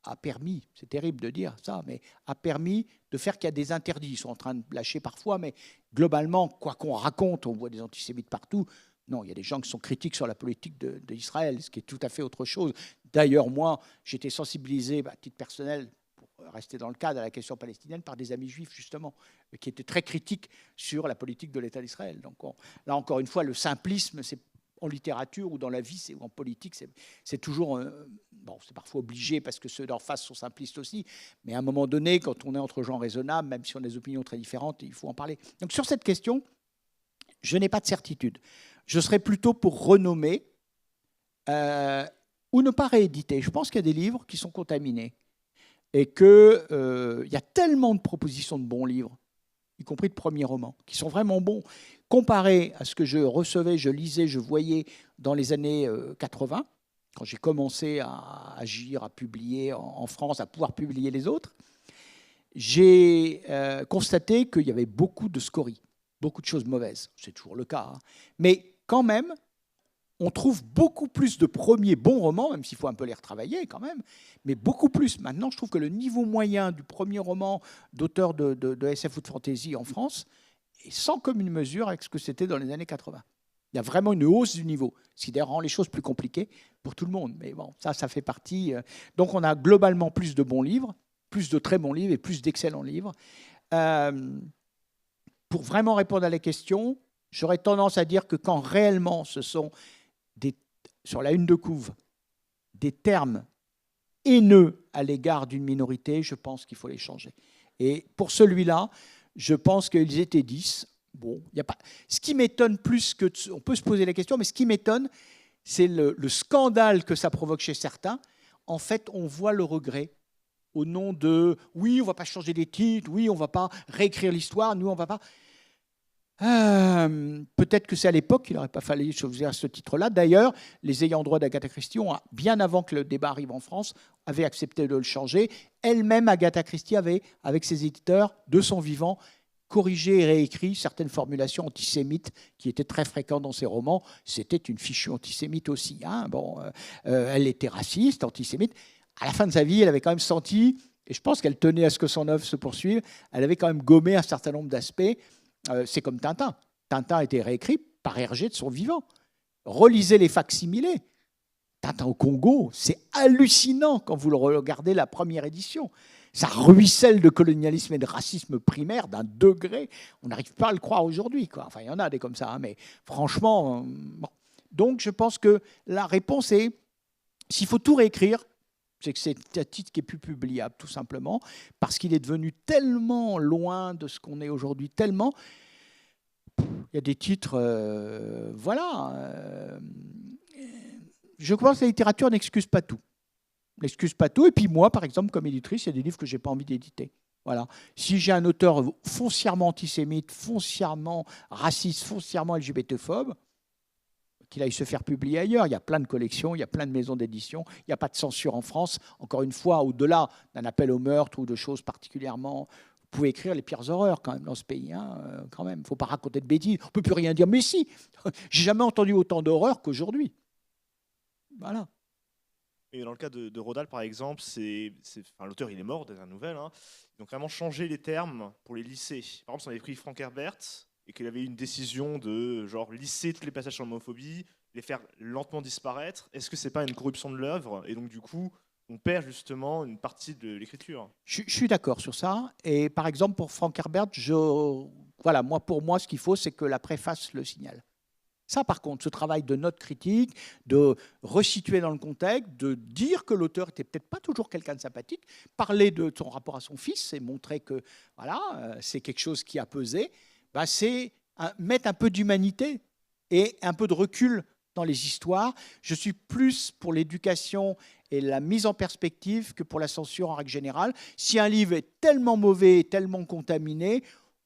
a permis, c'est terrible de dire ça, mais a permis de faire qu'il y a des interdits. Ils sont en train de lâcher parfois, mais globalement, quoi qu'on raconte, on voit des antisémites partout. Non, il y a des gens qui sont critiques sur la politique d'Israël, ce qui est tout à fait autre chose. D'ailleurs, moi, j'étais sensibilisé à titre personnel, pour rester dans le cadre de la question palestinienne, par des amis juifs, justement, qui étaient très critiques sur la politique de l'État d'Israël. Donc là, encore une fois, le simplisme, c'est en littérature ou dans la vie ou en politique, c'est toujours... bon, c'est parfois obligé parce que ceux d'en face sont simplistes aussi, mais à un moment donné, quand on est entre gens raisonnables, même si on a des opinions très différentes, il faut en parler. Donc sur cette question, je n'ai pas de certitude. Je serais plutôt pour renommer ou ne pas rééditer. Je pense qu'il y a des livres qui sont contaminés et qu'il y a tellement de propositions de bons livres, y compris de premiers romans, qui sont vraiment bons, comparés à ce que je recevais, je lisais, je voyais dans les années 80, quand j'ai commencé à agir, à publier en France, à pouvoir publier les autres. J'ai constaté qu'il y avait beaucoup de scories, beaucoup de choses mauvaises. C'est toujours le cas. Hein. Mais quand même, on trouve beaucoup plus de premiers bons romans, même s'il faut un peu les retravailler quand même, mais beaucoup plus. Maintenant, je trouve que le niveau moyen du premier roman d'auteur de SF ou de fantasy en France est sans commune mesure avec ce que c'était dans les années 80. Il y a vraiment une hausse du niveau, ce qui d'ailleurs rend les choses plus compliquées pour tout le monde. Mais bon, ça fait partie. Donc on a globalement plus de bons livres, plus de très bons livres et plus d'excellents livres. Pour vraiment répondre à la question, j'aurais tendance à dire que quand réellement ce sont sur la une de couve des termes haineux à l'égard d'une minorité, je pense qu'il faut les changer. Et pour celui-là, je pense qu'ils étaient 10. Bon, y a pas... Ce qui m'étonne plus que... On peut se poser la question, mais ce qui m'étonne, c'est le scandale que ça provoque chez certains. En fait, on voit le regret au nom de « oui, on ne va pas changer les titres, oui, on ne va pas réécrire l'histoire, nous, on ne va pas... » peut-être que c'est à l'époque qu'il n'aurait pas fallu choisir ce titre-là. D'ailleurs, les ayants droit d'Agatha Christie, bien avant que le débat arrive en France, avaient accepté de le changer. Elle-même, Agatha Christie, avait, avec ses éditeurs, de son vivant, corrigé et réécrit certaines formulations antisémites qui étaient très fréquentes dans ses romans. C'était une fichue antisémite aussi. Hein. Bon, elle était raciste, antisémite. À la fin de sa vie, elle avait quand même senti, et je pense qu'elle tenait à ce que son œuvre se poursuive, elle avait quand même gommé un certain nombre d'aspects. C'est comme Tintin. Tintin a été réécrit par Hergé de son vivant. Relisez les facsimilés. Tintin au Congo, c'est hallucinant quand vous le regardez la première édition. Ça ruisselle de colonialisme et de racisme primaire d'un degré. On n'arrive pas à le croire aujourd'hui. Enfin, il y en a des comme ça, hein, mais franchement... bon. Donc, je pense que la réponse est, s'il faut tout réécrire, c'est que c'est un titre qui est plus publiable, tout simplement, parce qu'il est devenu tellement loin de ce qu'on est aujourd'hui, tellement... Il y a des titres... voilà. Je crois que la littérature n'excuse pas tout. N'excuse pas tout. Et puis moi, par exemple, comme éditrice, il y a des livres que je n'ai pas envie d'éditer. Voilà. Si j'ai un auteur foncièrement antisémite, foncièrement raciste, foncièrement LGBTphobe, qu'il aille se faire publier ailleurs. Il y a plein de collections, il y a plein de maisons d'édition, il n'y a pas de censure en France. Encore une fois, au-delà d'un appel au meurtre ou de choses particulièrement... Vous pouvez écrire les pires horreurs quand même dans ce pays. Hein, quand même, il ne faut pas raconter de bêtises. On ne peut plus rien dire. Mais si, j'ai jamais entendu autant d'horreurs qu'aujourd'hui. Voilà.
Et dans le cas de Rodal, par exemple, l'auteur il est mort, dernière nouvelle. Hein. Ils ont vraiment changé les termes pour les lisser. Par exemple, si on avait pris Frank Herbert et qu'il avait eu une décision de genre lisser tous les passages sur l'homophobie, les faire lentement disparaître, est-ce que c'est pas une corruption de l'œuvre? Et donc du coup, on perd justement une partie de l'écriture.
Je suis d'accord sur ça. Et par exemple, pour Frank Herbert, voilà, pour moi, ce qu'il faut, c'est que la préface le signale. Ça, par contre, ce travail de note critique, de resituer dans le contexte, de dire que l'auteur n'était peut-être pas toujours quelqu'un de sympathique, parler de son rapport à son fils et montrer que voilà, c'est quelque chose qui a pesé, c'est mettre un peu d'humanité et un peu de recul dans les histoires. Je suis plus pour l'éducation et la mise en perspective que pour la censure en règle générale. Si un livre est tellement mauvais, tellement contaminé,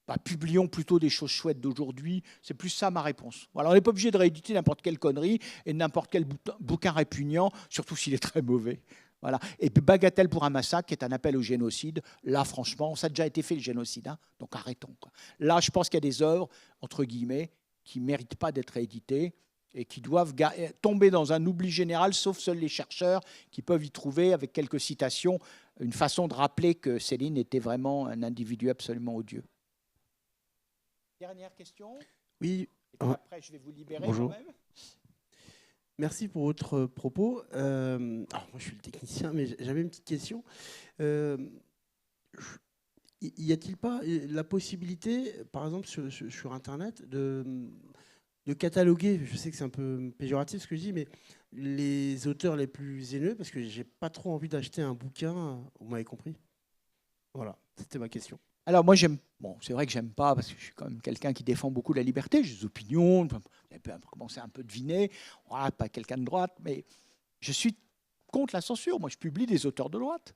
bah, publions plutôt des choses chouettes d'aujourd'hui. C'est plus ça ma réponse. Voilà, on n'est pas obligé de rééditer n'importe quelle connerie et n'importe quel bouquin répugnant, surtout s'il est très mauvais. Voilà. Et puis Bagatelle pour un massacre, qui est un appel au génocide. Là, franchement, ça a déjà été fait le génocide, hein, donc arrêtons, quoi. Là, je pense qu'il y a des œuvres, entre guillemets, qui ne méritent pas d'être rééditées et qui doivent tomber dans un oubli général, sauf seuls les chercheurs qui peuvent y trouver, avec quelques citations, une façon de rappeler que Céline était vraiment un individu absolument odieux. Dernière question.
Oui.
Et puis après, je vais vous libérer.
Bonjour.
Quand même.
Merci pour votre propos. Alors, moi, je suis le technicien, mais j'avais une petite question. Y a-t-il pas la possibilité, par exemple, sur Internet, de cataloguer, je sais que c'est un peu péjoratif ce que je dis, mais les auteurs les plus haineux, parce que j'ai pas trop envie d'acheter un bouquin, vous m'avez compris. Voilà, c'était ma question.
Alors moi j'aime, bon c'est vrai que j'aime pas parce que je suis quand même quelqu'un qui défend beaucoup la liberté, j'ai des opinions, vous avez commencé un peu deviner, voilà, pas quelqu'un de droite, mais je suis contre la censure. Moi je publie des auteurs de droite.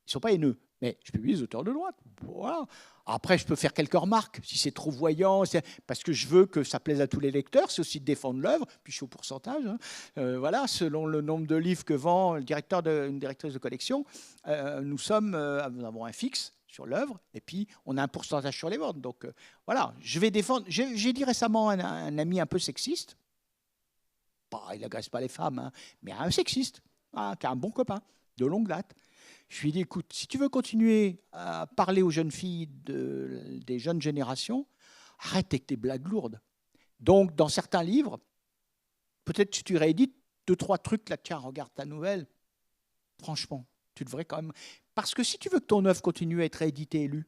Ils ne sont pas haineux, mais je publie des auteurs de droite. Voilà. Après je peux faire quelques remarques, si c'est trop voyant, parce que je veux que ça plaise à tous les lecteurs, c'est aussi de défendre l'œuvre, puis je suis au pourcentage, hein. Voilà, selon le nombre de livres que vend une directrice de collection, nous avons un fixe sur l'œuvre, et puis on a un pourcentage sur les ventes. Donc voilà, je vais défendre. J'ai dit récemment à un ami un peu sexiste, il n'agresse pas les femmes, hein, mais un sexiste, hein, qui a un bon copain, de longue date. Je lui ai dit, écoute, si tu veux continuer à parler aux jeunes filles des jeunes générations, arrête avec tes blagues lourdes. Donc, dans certains livres, peut-être que tu réédites 2-3 trucs, là, tiens, regarde ta nouvelle. Franchement, tu devrais quand même... Parce que si tu veux que ton œuvre continue à être rééditée et lue,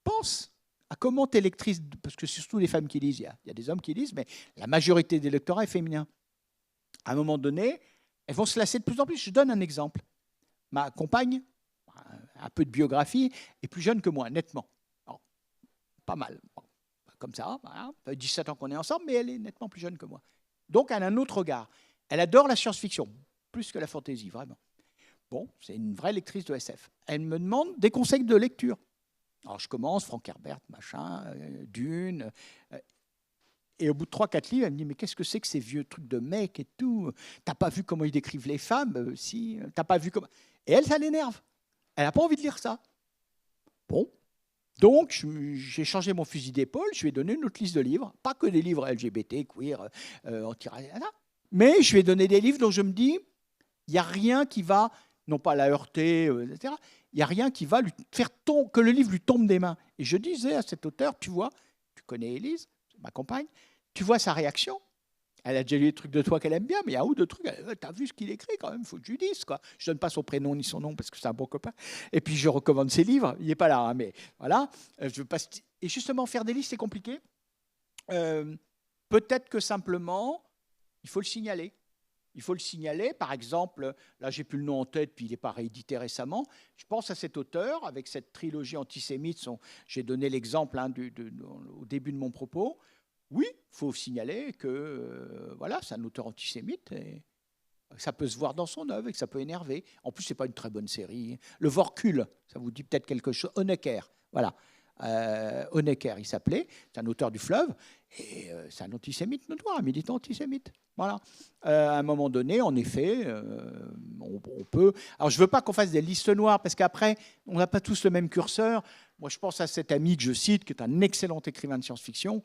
pense à comment tes lectrices, parce que c'est surtout les femmes qui lisent, il y a des hommes qui lisent, mais la majorité des lectorats est féminin. À un moment donné, elles vont se lasser de plus en plus. Je donne un exemple. Ma compagne, un peu de biographie, est plus jeune que moi, nettement. Alors, pas mal. Bon, comme ça, voilà. Ça fait 17 ans qu'on est ensemble, mais elle est nettement plus jeune que moi. Donc, elle a un autre regard. Elle adore la science-fiction, plus que la fantaisie, vraiment. Bon, c'est une vraie lectrice de SF. Elle me demande des conseils de lecture. Alors, je commence, Frank Herbert, machin, Dune. Et au bout de 3-4 livres, elle me dit, mais qu'est-ce que c'est que ces vieux trucs de mecs et tout? T'as pas vu comment ils décrivent les femmes? Si, t'as pas vu comment... Et elle, ça l'énerve. Elle n'a pas envie de lire ça. Bon. Donc, j'ai changé mon fusil d'épaule. Je lui ai donné une autre liste de livres. Pas que des livres LGBT, queer, anti-racisme. Mais je lui ai donné des livres dont je me dis, il n'y a rien qui va, non pas la heurter, etc. Il n'y a rien qui va lui faire que le livre lui tombe des mains. Et je disais à cet auteur, tu vois, tu connais Élise, ma compagne, tu vois sa réaction. Elle a déjà lu des trucs de toi qu'elle aime bien, mais il y a un ou deux trucs. T'as vu ce qu'il écrit quand même, il faut que je lui dise, quoi. Je ne donne pas son prénom ni son nom parce que c'est un bon copain. Et puis je recommande ses livres. Il n'est pas là, hein, mais voilà. Je veux pas... Et justement, faire des listes, c'est compliqué. Peut-être que simplement, il faut le signaler. Il faut le signaler. Par exemple, là, j'ai plus le nom en tête, puis il n'est pas réédité récemment. Je pense à cet auteur, avec cette trilogie antisémite. J'ai donné l'exemple au début de mon propos. Oui, il faut signaler que voilà, c'est un auteur antisémite et ça peut se voir dans son œuvre et que ça peut énerver. En plus, ce n'est pas une très bonne série. Le Vorkul, ça vous dit peut-être quelque chose. Honecker, voilà. Honecker, il s'appelait. C'est un auteur du Fleuve et c'est un antisémite notoire, un militant antisémite. Voilà. À un moment donné, en effet, on peut... Alors, je ne veux pas qu'on fasse des listes noires parce qu'après, on n'a pas tous le même curseur. Moi, je pense à cet ami que je cite, qui est un excellent écrivain de science-fiction.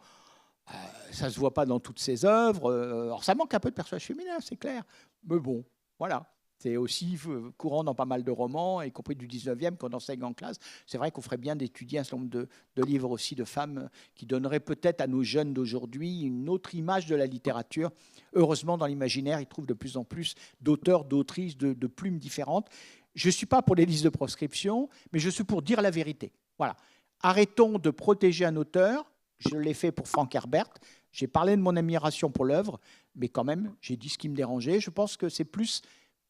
Ça ne se voit pas dans toutes ses œuvres. Alors, ça manque un peu de personnage féminin, c'est clair. Mais bon, voilà. C'est aussi courant dans pas mal de romans, y compris du 19e, qu'on enseigne en classe. C'est vrai qu'on ferait bien d'étudier un certain nombre de livres aussi de femmes qui donneraient peut-être à nos jeunes d'aujourd'hui une autre image de la littérature. Heureusement, dans l'imaginaire, ils trouvent de plus en plus d'auteurs, d'autrices, de plumes différentes. Je ne suis pas pour les listes de proscription, mais je suis pour dire la vérité. Voilà. Arrêtons de protéger un auteur. Je l'ai fait pour Frank Herbert. J'ai parlé de mon admiration pour l'œuvre, mais quand même, j'ai dit ce qui me dérangeait. Je pense que c'est plus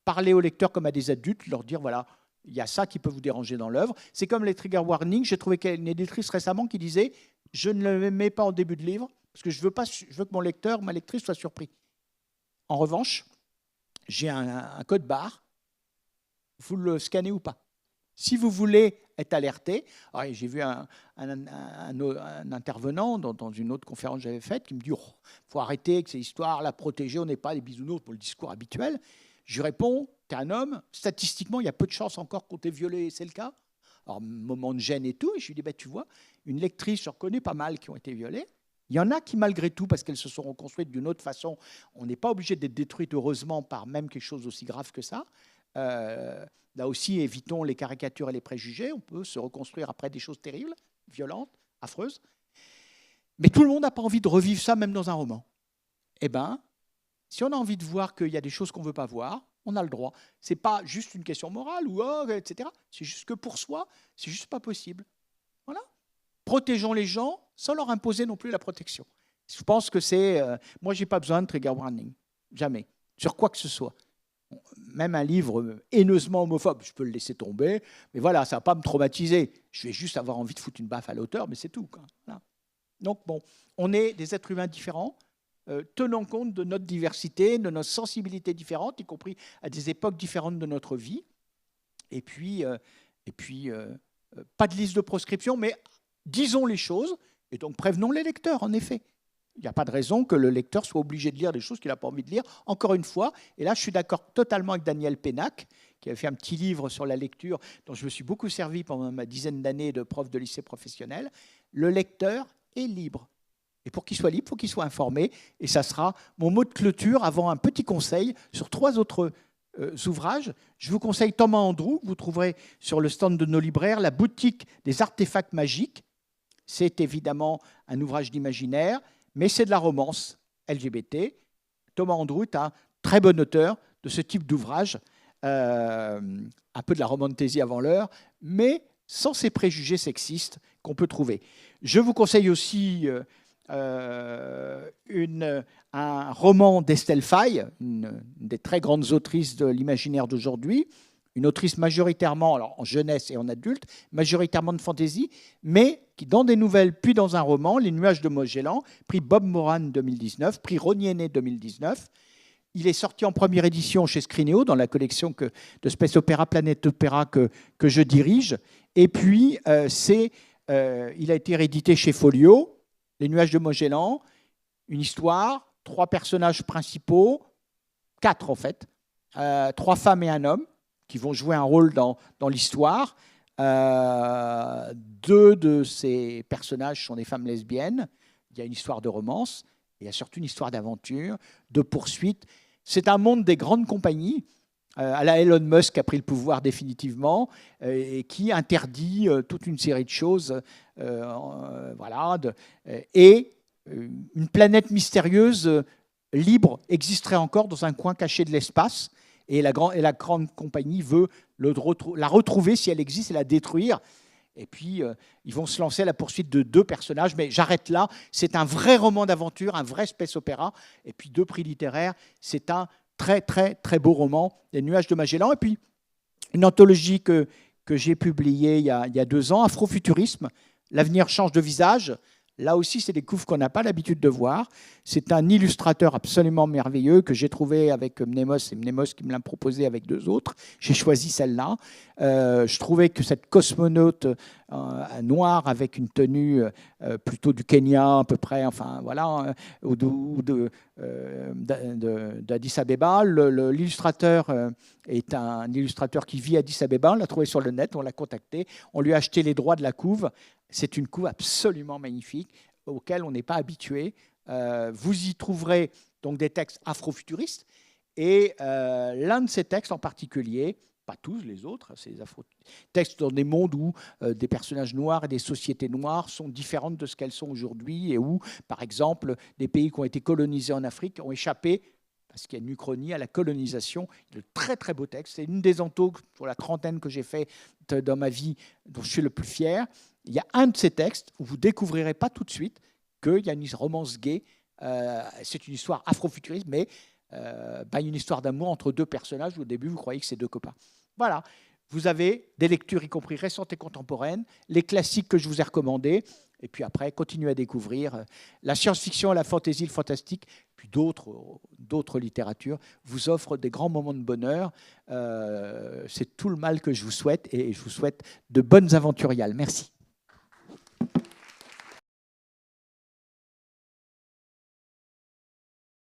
parler aux lecteurs comme à des adultes, leur dire, voilà, il y a ça qui peut vous déranger dans l'œuvre. C'est comme les trigger warnings. J'ai trouvé qu'il y a une éditrice récemment qui disait, je ne le mets pas en début de livre, parce que je veux que mon lecteur, ma lectrice soit surpris. En revanche, j'ai un code barre. Vous le scannez ou pas. Si vous voulez être alerté, j'ai vu un intervenant dans une autre conférence que j'avais faite qui me dit « faut arrêter avec ces histoires, la protéger, on n'est pas des bisounours pour le discours habituel ». Je lui réponds « t'es un homme, statistiquement, il y a peu de chances encore qu'on t'ait violé, c'est le cas ». Alors, moment de gêne et tout, et je lui dis « tu vois, une lectrice, je reconnais pas mal qui ont été violées. Il y en a qui, malgré tout, parce qu'elles se sont reconstruites d'une autre façon, on n'est pas obligé d'être détruite, heureusement, par même quelque chose aussi grave que ça. Là aussi, évitons les caricatures et les préjugés. On peut se reconstruire après des choses terribles, violentes, affreuses. Mais tout le monde n'a pas envie de revivre ça, même dans un roman. Eh bien, si on a envie de voir qu'il y a des choses qu'on ne veut pas voir, on a le droit. Ce n'est pas juste une question morale, etc. C'est juste que pour soi, c'est juste pas possible. Voilà. Protégeons les gens sans leur imposer non plus la protection. Je pense que c'est... moi, je n'ai pas besoin de trigger warning. Jamais. Sur quoi que ce soit. Même un livre haineusement homophobe, je peux le laisser tomber, mais voilà, ça ne va pas me traumatiser. Je vais juste avoir envie de foutre une baffe à l'auteur, mais c'est tout. Voilà. Donc, bon, on est des êtres humains différents, tenons compte de notre diversité, de notre sensibilité différente, y compris à des époques différentes de notre vie. Et puis pas de liste de proscription, mais disons les choses, et donc prévenons les lecteurs, en effet. Il n'y a pas de raison que le lecteur soit obligé de lire des choses qu'il n'a pas envie de lire. Encore une fois, et là je suis d'accord totalement avec Daniel Pénac, qui avait fait un petit livre sur la lecture, dont je me suis beaucoup servi pendant ma dizaine d'années de prof de lycée professionnel. Le lecteur est libre. Et pour qu'il soit libre, il faut qu'il soit informé. Et ça sera mon mot de clôture avant un petit conseil sur 3 autres ouvrages. Je vous conseille Thomas Andrew, que vous trouverez sur le stand de nos libraires, La boutique des artefacts magiques. C'est évidemment un ouvrage d'imaginaire, mais c'est de la romance LGBT. Thomas Andrew est un très bon auteur de ce type d'ouvrage, un peu de la romantaisie avant l'heure, mais sans ces préjugés sexistes qu'on peut trouver. Je vous conseille aussi un roman d'Estelle Faye, une des très grandes autrices de l'imaginaire d'aujourd'hui, une autrice majoritairement, alors en jeunesse et en adulte, majoritairement de fantaisie, mais qui, dans des nouvelles, puis dans un roman, Les Nuages de Magellan, prix Bob Moran 2019, prix Rognéné 2019. Il est sorti en première édition chez Scrinéo, dans la collection de Space Opera, Planète Opéra que je dirige. Et puis, il a été réédité chez Folio, Les Nuages de Magellan, une histoire, 3 personnages principaux, 4 en fait, 3 femmes et un homme, qui vont jouer un rôle dans l'histoire. 2 de ces personnages sont des femmes lesbiennes. Il y a une histoire de romance, et il y a surtout une histoire d'aventure, de poursuite. C'est un monde des grandes compagnies, à la Elon Musk qui a pris le pouvoir définitivement, et qui interdit toute une série de choses. Et une planète mystérieuse, libre, existerait encore dans un coin caché de l'espace. Et la grande compagnie veut la retrouver si elle existe et la détruire. Et puis, ils vont se lancer à la poursuite de 2 personnages. Mais j'arrête là. C'est un vrai roman d'aventure, un vrai space opéra. Et puis, 2 prix littéraires. C'est un très, très, très beau roman, Les Nuages de Magellan. Et puis, une anthologie que j'ai publiée il y a 2 ans, Afrofuturisme, L'avenir change de visage. Là aussi, c'est des couves qu'on n'a pas l'habitude de voir. C'est un illustrateur absolument merveilleux que j'ai trouvé avec Mnemos. C'est Mnemos qui me l'a proposé avec 2 autres. J'ai choisi celle-là. Je trouvais que cette cosmonaute noire avec une tenue plutôt du Kenya à peu près, enfin voilà, ou d'Addis Abeba. L'illustrateur est un illustrateur qui vit à Addis Abeba. On l'a trouvé sur le net, on l'a contacté. On lui a acheté les droits de la couve. C'est une couve absolument magnifique auquel on n'est pas habitué. Vous y trouverez donc des textes afrofuturistes et l'un de ces textes en particulier, pas tous les autres, ces textes dans des mondes où des personnages noirs et des sociétés noires sont différentes de ce qu'elles sont aujourd'hui et où, par exemple, des pays qui ont été colonisés en Afrique ont échappé, parce qu'il y a une uchronie, à la colonisation. De très très beaux textes. C'est une des anthos pour la 30aine que j'ai fait dans ma vie dont je suis le plus fier. Il y a un de ces textes où vous ne découvrirez pas tout de suite qu'il y a une romance gay. C'est une histoire afrofuturiste, mais une histoire d'amour entre 2 personnages où au début, vous croyez que c'est 2 copains. Voilà. Vous avez des lectures, y compris récentes et contemporaines, les classiques que je vous ai recommandés, Et puis après, continuez à découvrir la science-fiction, la fantasy, le fantastique, puis d'autres littératures vous offrent des grands moments de bonheur. C'est tout le mal que je vous souhaite et je vous souhaite de bonnes aventuriales. Merci.